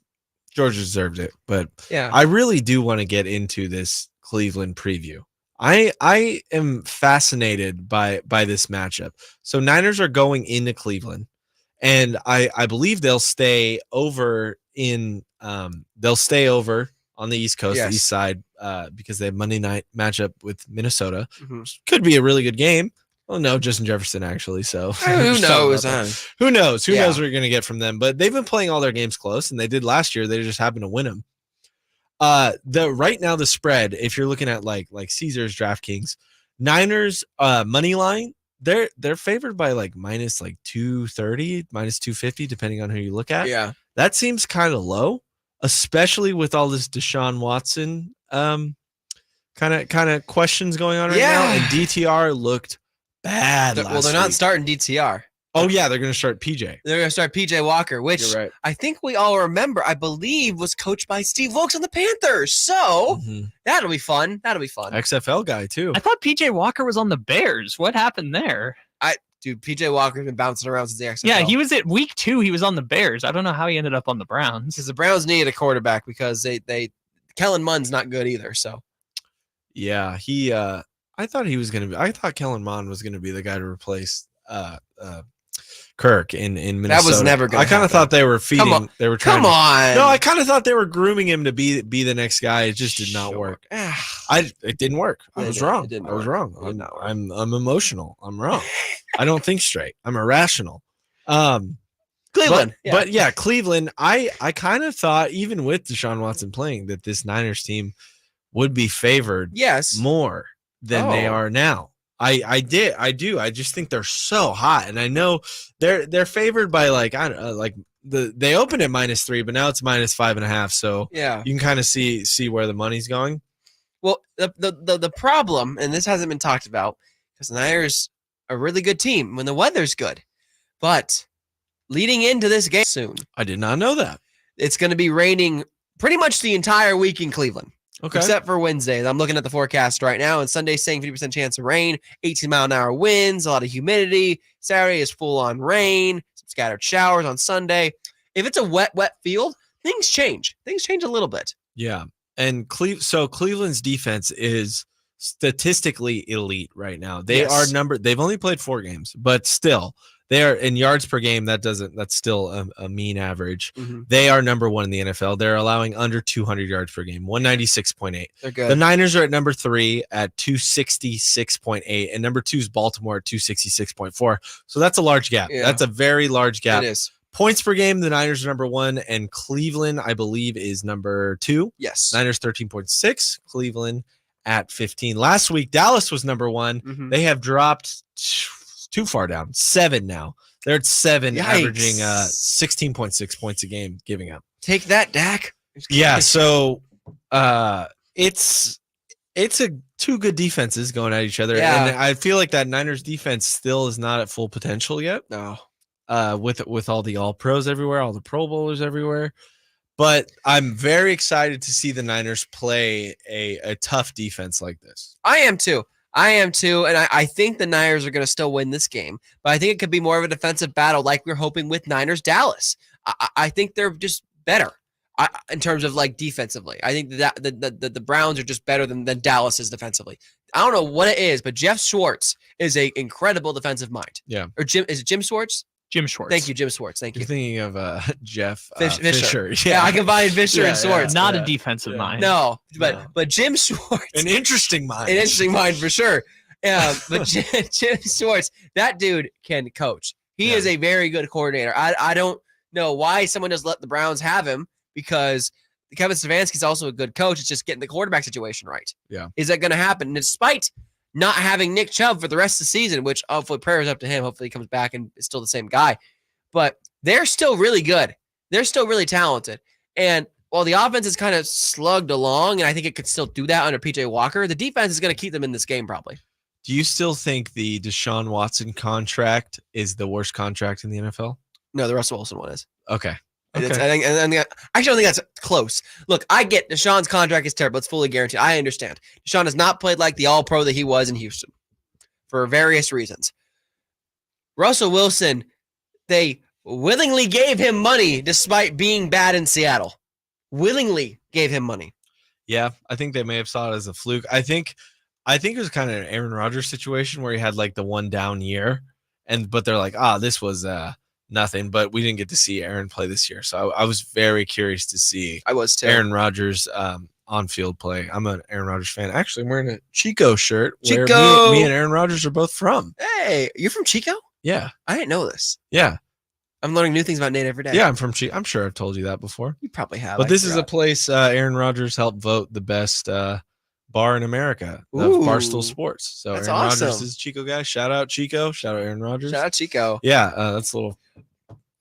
George deserved it. But Yeah. I really do want to get into this Cleveland preview. I am fascinated by this matchup. So Niners are going into Cleveland, and I believe they'll stay over on the East Coast, Yes. the East Side, because they have Monday night matchup with Minnesota. Mhm. Could be a really good game. Well, no, Justin Jefferson actually. So Who knows? Who knows? Who Yeah. knows what you're going to get from them? But they've been playing all their games close, and they did last year. They just happened to win them. Right now the spread, if you're looking at like Caesars, DraftKings, Niners money line, they're favored by like minus like 230, minus 250, depending on who you look at. Yeah. That seems kind of low, especially with all this Deshaun Watson kind of questions going on right now. And DTR looked bad. Well, they're not starting DTR. Oh yeah, they're going to start PJ. They're going to start PJ Walker, which You're right. I think we all remember, I believe, was coached by Steve Wilkes on the Panthers. So that'll be fun. That'll be fun. XFL guy too. I thought PJ Walker was on the Bears. What happened there? Dude, PJ Walker's been bouncing around since the XFL. Yeah, he was at week 2. He was on the Bears. I don't know how he ended up on the Browns. Because the Browns needed a quarterback because they Kellen Mund's not good either. So yeah, he I thought Kellen Mond was gonna be the guy to replace Kirk in Minnesota. that was never going. I kind of thought they were feeding. on. They were trying. Come on. No, I kind of thought they were grooming him to be the next guy. It just did not work. It didn't work. I was wrong. I was wrong. I'm emotional. I'm wrong. I don't think straight. I'm irrational. Cleveland. But yeah, Cleveland. I kind of thought, even with Deshaun Watson playing, that this Niners team would be favored more than they are now. I do. I just think they're so hot, and I know they're favored by they opened at -3, but now it's -5.5. So Yeah. you can kind of see where the money's going. Well, the problem, and this hasn't been talked about, because the Niners are a really good team when the weather's good, but leading into this game soon, I did not know that. it's going to be raining pretty much the entire week in Cleveland. Okay. Except for Wednesday. I'm looking at the forecast right now, and Sunday's saying 50% chance of rain, 18-mile-an-hour winds, a lot of humidity. Saturday is full-on rain, some scattered showers on Sunday. If it's a wet field, things change. Things change a little bit. Yeah. And Cleveland's defense is statistically elite right now. They've only played 4 games, but still they are in yards per game. That's still a mean average. Mm-hmm. They are number 1 in the NFL. They're allowing under 200 yards per game, 196.8. They're good. The Niners are at number 3 at 266.8, and number 2 is Baltimore at 266.4. So that's a large gap. Yeah. That's a very large gap. It is. Points per game, the Niners are number 1, and Cleveland, I believe, is number 2. Yes. Niners 13.6, Cleveland at 15. Last week, Dallas was number 1. Mhm. They have dropped too far down. 7 now. They're at 7, Yikes. averaging 16.6 points a game, giving up. Take that, Dak. Yeah, so it's 2 good defenses going at each other, Yeah. and I feel like that Niners defense still is not at full potential yet. No. With all the all-pros everywhere, all the Pro Bowlers everywhere. But I'm very excited to see the Niners play a tough defense like this. I am too. And I think the Niners are going to still win this game, but I think it could be more of a defensive battle like we're hoping with Niners-Dallas. I think they're just better in terms of like defensively. I think that the Browns are just better than Dallas is defensively. I don't know what it is, but Jeff Schwartz is an incredible defensive mind. Yeah. Or is it Jim Schwartz? Jim Schwartz. Thank you, Jim Schwartz. Thank you. You're thinking of Jeff Fisher. Fisher. Yeah, I combined Fisher and Schwartz. Not a defensive mind. No, but Jim Schwartz. An interesting mind. An interesting mind for sure. Yeah, but Jim Schwartz, that dude can coach. He is a very good coordinator. I don't know why someone just let the Browns have him, because Kevin Stefanski's also a good coach. It's just getting the quarterback situation right. Yeah. Is that going to happen? And despite not having Nick Chubb for the rest of the season, which hopefully prayers up to him. Hopefully he comes back and is still the same guy. But they're still really good. They're still really talented. And while the offense is kind of slugged along, and I think it could still do that under PJ Walker, the defense is going to keep them in this game probably. Do you still think the Deshaun Watson contract is the worst contract in the NFL? No, the Russell Wilson one is. Okay. Actually, I don't think that's close. Look, I get Deshaun's contract is terrible. It's fully guaranteed. I understand. Deshaun has not played like the all-pro that he was in Houston for various reasons. Russell Wilson, they willingly gave him money despite being bad in Seattle. Willingly gave him money. Yeah, I think they may have saw it as a fluke. I think it was kind of an Aaron Rodgers situation where he had like the one down year, but they're like, this was nothing, but we didn't get to see Aaron play this year. So I was very curious to see I was too. Aaron Rodgers on-field play. I'm an Aaron Rodgers fan. Actually, I'm wearing a Chico shirt. Where Chico! me and Aaron Rodgers are both from. Hey, you're from Chico? Yeah. I didn't know this. Yeah. I'm learning new things about Nate every day. Yeah, I'm from Chico. I'm sure I've told you that before. You probably have. But this is a place Aaron Rodgers helped vote the best bar in America of Barstool Sports. So that's Aaron awesome. Rodgers is a Chico guy. Shout out Chico. Shout out Aaron Rodgers. Shout out Chico. Yeah, that's a little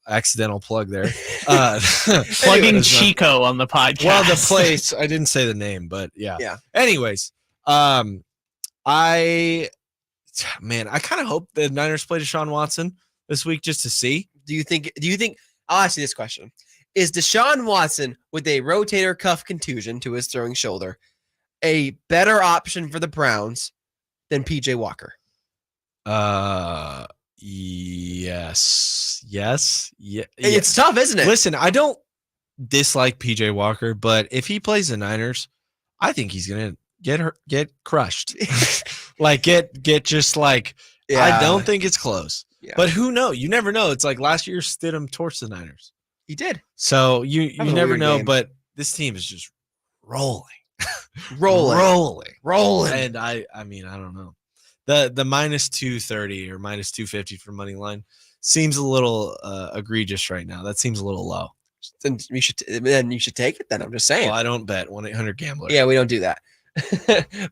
accidental plug there. Plugging Chico on the podcast. Well, the place, I didn't say the name, but yeah. Yeah. Anyways, I kind of hope the Niners play Deshaun Watson this week just to see. Do you think I'll ask you this question. Is Deshaun Watson with a rotator cuff contusion to his throwing shoulder a better option for the Browns than PJ Walker? Yes. Yeah. It's tough, isn't it? Listen, I don't dislike PJ Walker, but if he plays the Niners, I think he's gonna get crushed. Like get just like I don't think it's close. Yeah. But who knows? You never know. It's like last year Stidham torched the Niners. He did. So you never know, but this team is just rolling. rolling. And I mean, I don't know. The minus 230 or minus 250 for money line seems a little egregious right now. That seems a little low. Then you should take it then. I'm just saying. Well, I don't bet 1-800-GAMBLER. Yeah, we don't do that.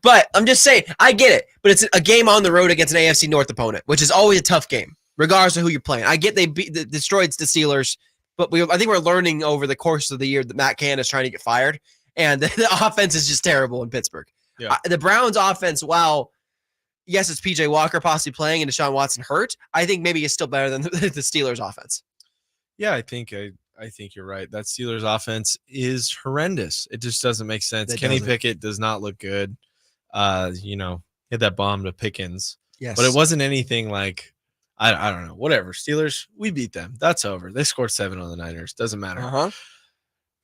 But I'm just saying, I get it. But it's a game on the road against an AFC North opponent, which is always a tough game, regardless of who you're playing. I get they destroyed the Steelers, but I think we're learning over the course of the year that Matt Canada is trying to get fired, and the offense is just terrible in Pittsburgh. Yeah. The Browns offense, while yes, it's PJ Walker possibly playing and Deshaun Watson hurt, I think maybe it's still better than the Steelers offense. Yeah, I think you're right. That Steelers offense is horrendous. It just doesn't make sense. Kenny Pickett does not look good. Hit that bomb to Pickens. Yes. But it wasn't anything like, I don't know, whatever. Steelers, we beat them. That's over. They scored 7 on the Niners. Doesn't matter. Uh-huh.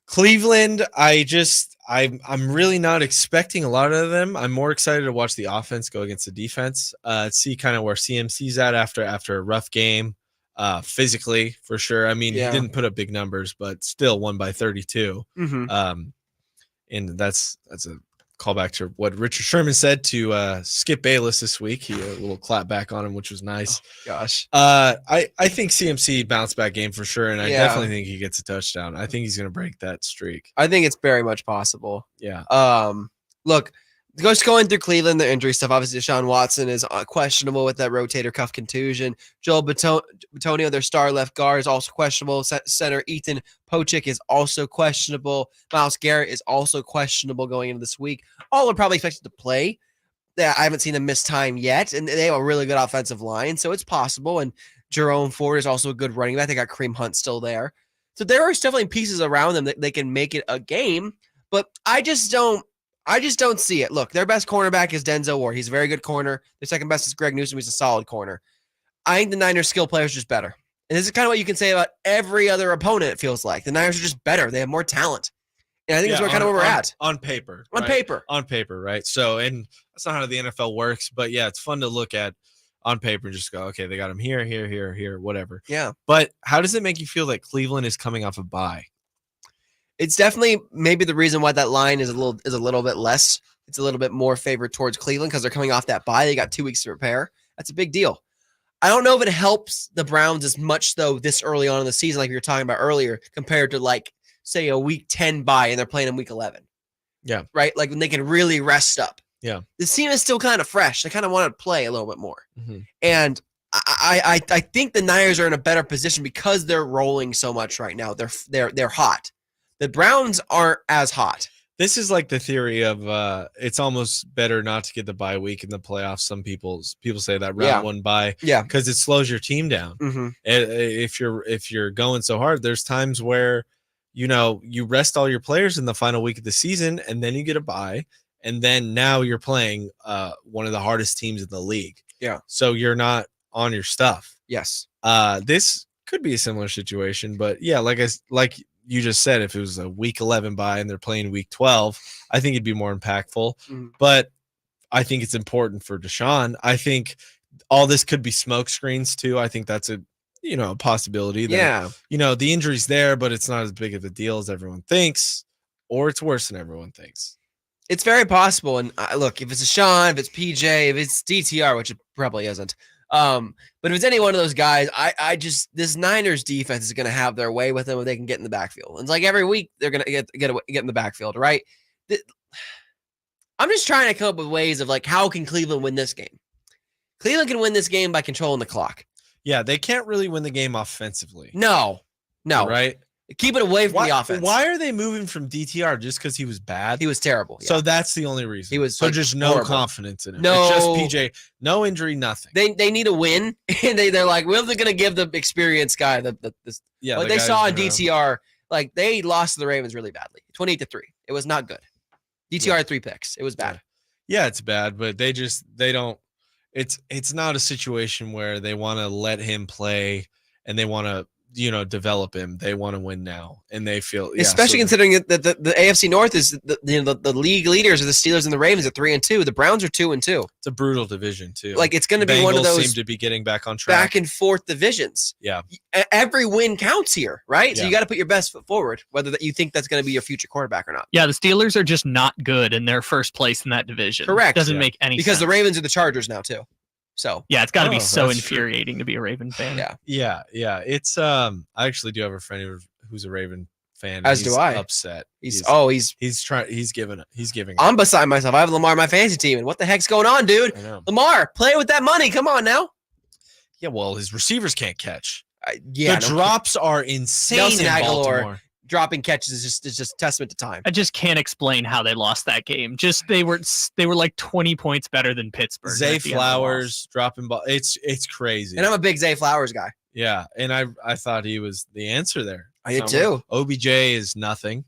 Cleveland, I'm really not expecting a lot of them. I'm more excited to watch the offense go against the defense. See kind of where CMC's at after a rough game. Physically, for sure. I mean, he didn't put up big numbers, but still won by 32. Mm-hmm. And that's a callback to what Richard Sherman said to Skip Bayless this week. He a little clap back on him, which was nice. Oh, gosh. I think CMC bounced back game for sure, and I definitely think he gets a touchdown. I think he's going to break that streak. I think it's very much possible. Yeah. Look, just going through Cleveland, the injury stuff. Obviously, Deshaun Watson is questionable with that rotator cuff contusion. Joel Bitonio, their star left guard, is also questionable. Center Ethan Pochik is also questionable. Myles Garrett is also questionable going into this week. All are probably expected to play. I haven't seen them miss time yet, and they have a really good offensive line, so it's possible. And Jerome Ford is also a good running back. They got Kareem Hunt still there. So there are definitely pieces around them that they can make it a game, but I just don't see it. Look, their best cornerback is Denzel Ward. He's a very good corner. Their second best is Greg Newsome. He's a solid corner. I think the Niners' skill players are just better. And this is kind of what you can say about every other opponent, it feels like. The Niners are just better. They have more talent. And I think that's kind of where we're at. On paper. On paper. On paper, right? So, and that's not how the NFL works. But, yeah, it's fun to look at on paper and just go, okay, they got him here, whatever. Yeah. But how does it make you feel that Cleveland is coming off a bye? It's definitely maybe the reason why that line is a little bit less. It's a little bit more favored towards Cleveland because they're coming off that bye. They got 2 weeks to prepare. That's a big deal. I don't know if it helps the Browns as much though this early on in the season, like we were talking about earlier, compared to like say a week 10 bye and they're playing in week 11. Yeah. Right. Like when they can really rest up. Yeah. This team is still kind of fresh. They kind of want to play a little bit more. Mm-hmm. And I think the Niners are in a better position because they're rolling so much right now. They're hot. The Browns aren't as hot. This is like the theory of it's almost better not to get the bye week in the playoffs. Some people say that round one bye, because it slows your team down. Mm-hmm. If you're going so hard, there's times where you rest all your players in the final week of the season, and then you get a bye, and then now you're playing one of the hardest teams in the league. Yeah, so you're not on your stuff. Yes, this could be a similar situation, but yeah, like you just said, if it was a week 11 bye and they're playing week 12, I think it'd be more impactful. Mm-hmm. But I think it's important for Deshaun. I think all this could be smoke screens too. I think that's a possibility. That, the injury's there, but it's not as big of a deal as everyone thinks, or it's worse than everyone thinks. It's very possible. And look, if it's Deshaun, if it's PJ, if it's DTR, which it probably isn't. But if it's any one of those guys, I just this Niners defense is going to have their way with them if they can get in the backfield. And it's like every week they're going to get in the backfield, right? I'm just trying to come up with ways of like how can Cleveland win this game? Cleveland can win this game by controlling the clock. Yeah, they can't really win the game offensively. No, right? Keep it away from the offense. Why are they moving from DTR just because he was bad? He was terrible. Yeah. So that's the only reason. He was just no horrible. confidence in him. No, it's just PJ, no injury, nothing. They need a win, and they're like, we're going to give the experienced guy this. Yeah, like they saw in DTR, like they lost to the Ravens really badly, 28-3. It was not good. DTR had 3 picks. It was bad. Yeah, it's bad, but they don't. It's not a situation where they want to let him play and they want to develop him. They want to win now, and they feel especially considering that the AFC North is the league leaders are the Steelers and the Ravens at 3-2. The Browns are 2-2. It's a brutal division too. Like it's going to be one of those seem to be getting back on track, back and forth divisions. Yeah, every win counts here, right? So Yeah. you got to put your best foot forward, whether that you think that's going to be your future quarterback or not. Yeah, the Steelers are just not good in their first place in that division. Correct. Doesn't Yeah. make any Because sense. the Ravens are the Chargers now too. So Yeah, it's got to be Oh, so that's true. infuriating to be a Raven fan. Yeah. yeah. It's I actually do have a friend who's a Raven fan. As He's do I. Upset. he's giving. I'm beside myself. I have Lamar on my fantasy team, and what the heck's going on, dude? I know. Lamar, play with that money. Come on now. Yeah, well, his receivers can't catch. Yeah, The drops are insane Nelson in Aguilar. Baltimore. dropping catches is just testament to time. I just can't explain how they lost that game. Just they were like 20 points better than Pittsburgh. Zay at the end of the Flowers dropping ball. It's crazy. And I'm a big Zay Flowers guy. Yeah, and I thought he was the answer there. I did too. OBJ is nothing.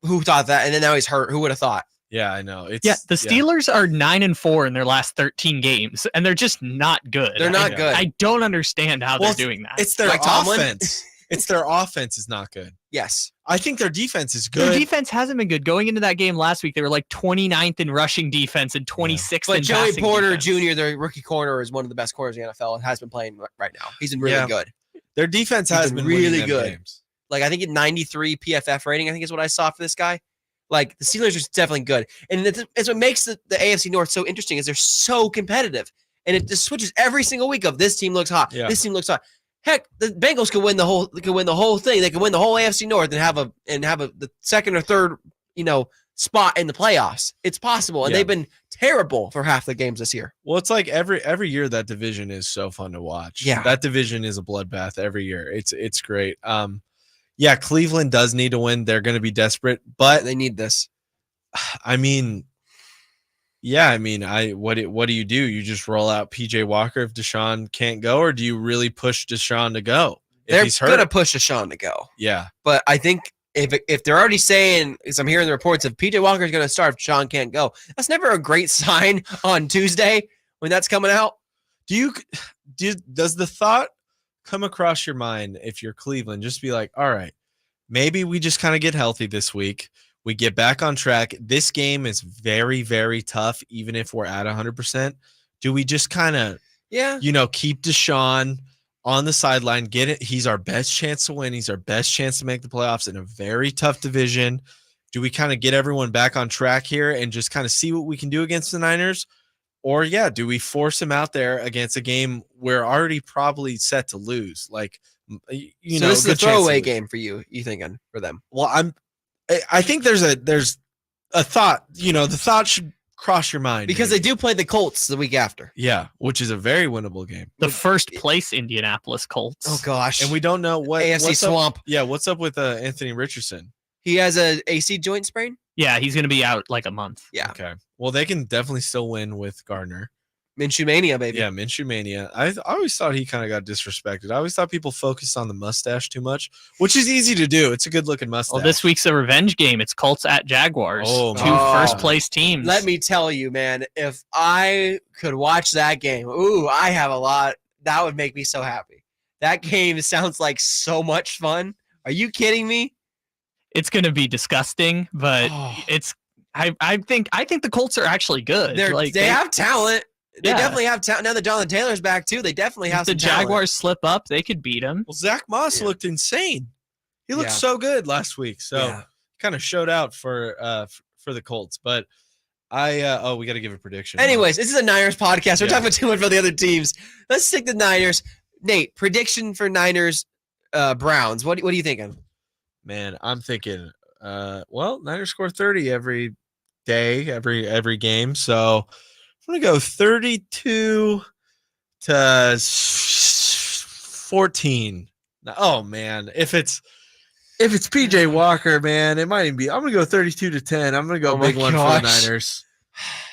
Who thought that? And then now he's hurt. Who would have thought? Yeah, I know. It's Yeah, the Steelers are 9-4 in their last 13 games, and they're just not good. They're not good. I don't understand how Well, they're doing that. It's their Mike Tomlin? offense. It's their offense is not good. Yes. I think their defense is Their good. defense hasn't been good. Going into that game last week, they were like 29th in rushing defense and 26th But in Joey passing Porter defense. Jr., the rookie corner, is one of the best corners in the NFL and has been playing right now. He's been really Yeah. good. Their defense He's has been been winning really them good. games. Like, I think at 93 PFF rating, I think is what I saw for this guy. Like, the Steelers are definitely good. And it's what makes the AFC North so interesting is they're so competitive. And it just switches every single week of this team looks hot. Yeah. This team looks hot. Heck, the Bengals could win the whole thing. They could win the whole AFC North and have the second or third, spot in the playoffs. It's possible. And Yeah. they've been terrible for half the games this year. Well, it's like every year that division is so fun to watch. Yeah. That division is a bloodbath every year. It's great. Yeah, Cleveland does need to win. They're going to be desperate, but They need this. I mean, yeah, what do you do? You just roll out PJ Walker if Deshaun can't go, or do you really push Deshaun to go if They're he's hurt? going to push Deshaun to go. Yeah, But I think if they're already saying, as I'm hearing the reports of PJ Walker is going to start if Sean can't go, that's never a great sign on Tuesday when that's coming out. does the thought come across your mind if you're Cleveland, just be like, all right, maybe we just kind of get healthy this week. We get back on track. This game is very, very tough, even if we're at 100%. Do we just kind of, keep Deshaun on the sideline, get it? He's our best chance to win. He's our best chance to make the playoffs in a very tough division. Do we kind of get everyone back on track here and just kind of see what we can do against the Niners? Or, do we force him out there against a game we're already probably set to lose? Like, So this is a good chance to throwaway lose. game for you thinking, for them. Well, I think there's a thought, the thought should cross your mind. Because they do play the Colts the week after. Yeah, which is a very winnable game. The first place Indianapolis Colts. Oh, gosh. And we don't know what AFC what's up- swamp. Yeah, what's up with Anthony Richardson? He has a AC joint sprain? Yeah, he's going to be out like a month. Yeah. Okay. Well, they can definitely still win with Gardner. Minshew Mania, baby. Yeah, Minshew Mania. I always thought he kind of got disrespected. I always thought people focused on the mustache too much, which is easy to do. It's a good looking mustache. Well, this week's a revenge game. It's Colts at Jaguars. Oh, Two man. first place teams. Let me tell you, man, if I could watch that game, I have a lot. That would make me so happy. That game sounds like so much fun. Are you kidding me? It's going to be disgusting, but Oh. it's. I think the Colts are actually good. They have talent. They Yeah. definitely have talent. Now that Jonathan Taylor's back too, they definitely have If the some talent. Jaguars slip up, they could beat them. Well, Zach Moss Yeah. looked insane. He looked Yeah. so good last week. So Yeah. kind of showed out for for the Colts, but we got to give a prediction. Anyways, this is a Niners podcast. We're Yeah. talking too much about the other teams. Let's stick to Niners. Nate, prediction for Niners Browns. What are you thinking? Man, I'm thinking, Niners score 30 every day, every game. So I'm going to go 32 to 14. Oh man, if it's PJ Walker, man, it might even be. I'm going to go 32 to 10. I'm going to go big one for the Niners.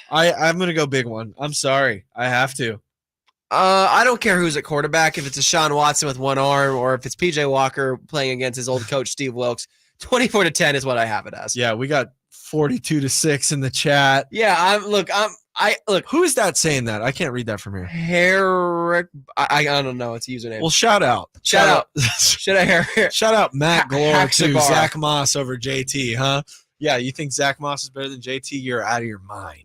I'm going to go big one. I'm sorry. I have to. I don't care who's at quarterback, if it's a Deshaun Watson with one arm or if it's PJ Walker playing against his old coach Steve Wilkes. 24 to 10 is what I have it as. Yeah, we got 42 to 6 in the chat. Yeah, look. Who is that saying that? I can't read that from here. Herrick. I don't know. It's a username. Well, shout out. Shout out Matt Glore to Haxibar. Zach Moss over JT, huh? Yeah, you think Zach Moss is better than JT? You're out of your mind.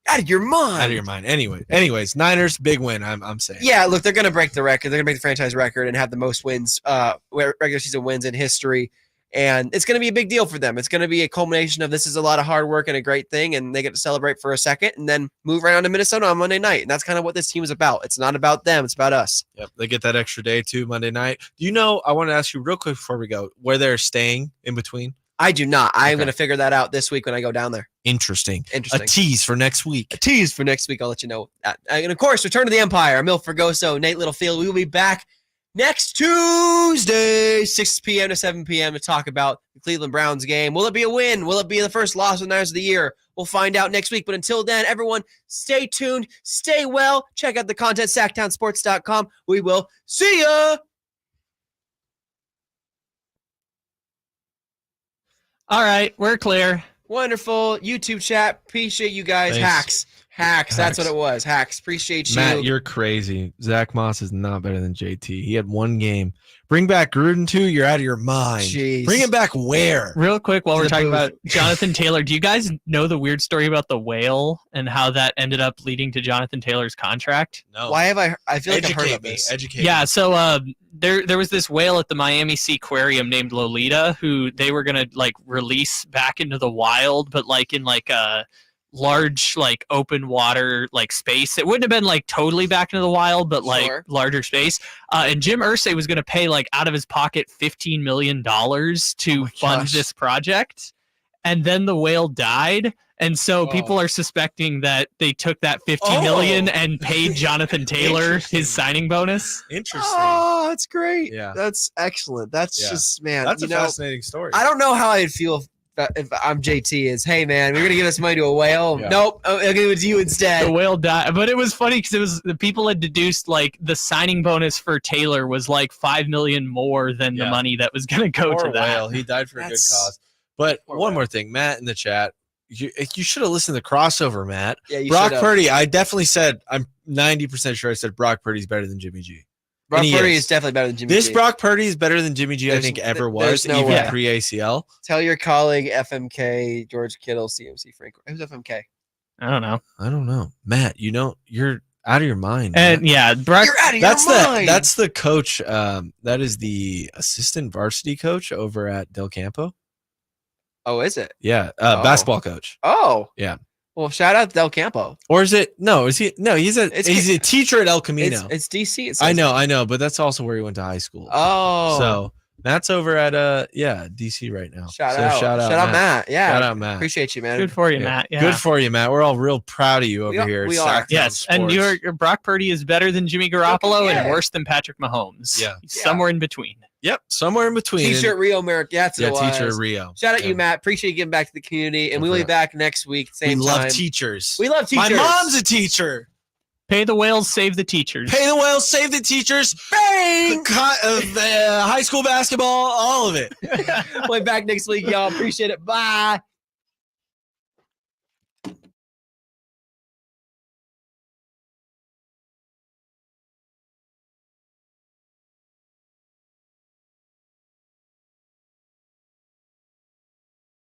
Out of your mind. Out of your mind. Anyways, Niners, big win, I'm saying. Yeah, look, they're going to break the record. They're going to break the franchise record and have the most wins, regular season wins in history. And it's going to be a big deal for them. It's going to be a culmination of this is a lot of hard work and a great thing, and they get to celebrate for a second and then move right on to Minnesota on Monday night. And that's kind of what this team is about. It's not about them. It's about us. Yep, they get that extra day too, Monday night. Do you know, I want to ask you real quick before we go, where they're staying in between? I do not. I'm Okay. going to figure that out this week when I go down there. Interesting. Interesting. A tease for next week. A tease for next week. I'll let you know that. And of course, Return to the Empire. Emil Fergoso, Nate Littlefield. We will be back next Tuesday, 6 p.m. to 7 p.m. to talk about the Cleveland Browns game. Will it be a win? Will it be the first loss of the Niners of the year? We'll find out next week. But until then, everyone, stay tuned. Stay well. Check out the content, sacktownsports.com. We will see ya. All right, we're clear. Wonderful. YouTube chat. Appreciate you guys. Thanks. Hacks. That's Hacks. what it was. Hacks. Appreciate you. Matt, you're crazy. Zach Moss is not better than JT. He had one game. Bring back Gruden too. You're out of your mind. Jeez. Bring him back where? Real quick, while To we're the talking booth. about Jonathan Taylor, do you guys know the weird story about the whale and how that ended up leading to Jonathan Taylor's contract? No. Why have I feel like I've heard of me. this. Educate Yeah, me. so there was this whale at the Miami Seaquarium named Lolita who they were gonna like release back into the wild, but like in like a large like open water like space. It wouldn't have been like totally back into the wild, but like Sure. larger space. And Jim Irsay was gonna pay like out of his pocket $15 million to fund gosh. this project, and then the whale died. And so people are suspecting that they took that $15 million and paid Jonathan Taylor Interesting. his signing bonus. Interesting. Oh, that's great. Yeah. That's excellent. That's Yeah. just, man. That's a you know, fascinating story. I don't know how I'd feel if I'm JT is, hey, man, we're going to give us money to a whale. Yeah. Nope. I'll give it to you The instead. whale died, but it was funny because it was the people had deduced like the signing bonus for Taylor was like $5 million more than the Yeah. money that was going to go Poor to that. whale. He died for a good That's- cause. But Poor one whale. more thing, Matt in the chat. You should have listened to the crossover, Matt. Yeah, you Brock should've. Purdy, I definitely said, I'm 90% sure I said Brock Purdy's better than Jimmy G. Brock and he Purdy is. is definitely better than Jimmy This G. Brock Purdy is better than Jimmy G, I There's- think, ever there's was, no even way. pre-ACL. Tell your colleague FMK, George Kittle, CMC Frank. Who's FMK? I don't know. I don't know. Matt, you're out of your mind. And Matt. yeah, Brock. You're out of That's your the mind. that's the coach. That is the assistant varsity coach over at Del Campo. Oh, is it? Yeah, Oh. basketball coach. Oh. Yeah. Well, shout out to Del Campo. Or is it? No, is he? No, he's It's- a teacher at El Camino. It's DC. It I says. know, but that's also where he went to high school. Oh. So Matt's over at DC right now. Shout So out. shout out Matt. Yeah. Shout out Matt. Appreciate you, man. Good for you, Yeah. Matt. Yeah. Good for you, Matt. We're all real proud of you over We are- here. at we are. Sacktown Yes, and Sports. your Brock Purdy is better than Jimmy Garoppolo Yeah. and worse than Patrick Mahomes. Yeah. He's somewhere in between. Yep, somewhere in between. T-shirt Rio Merrick. Yeah, that's Yeah, what it teacher was. Rio. Shout out Yeah. you, Matt. Appreciate you getting back to the community, and Go we will for be it. back next week. We Same love time. teachers. We love teachers. My mom's a teacher. Pay the whales, save the teachers. Pay the whales, save the teachers. Bang! The high school basketball, all of it. We'll be back next week, y'all. Appreciate it. Bye.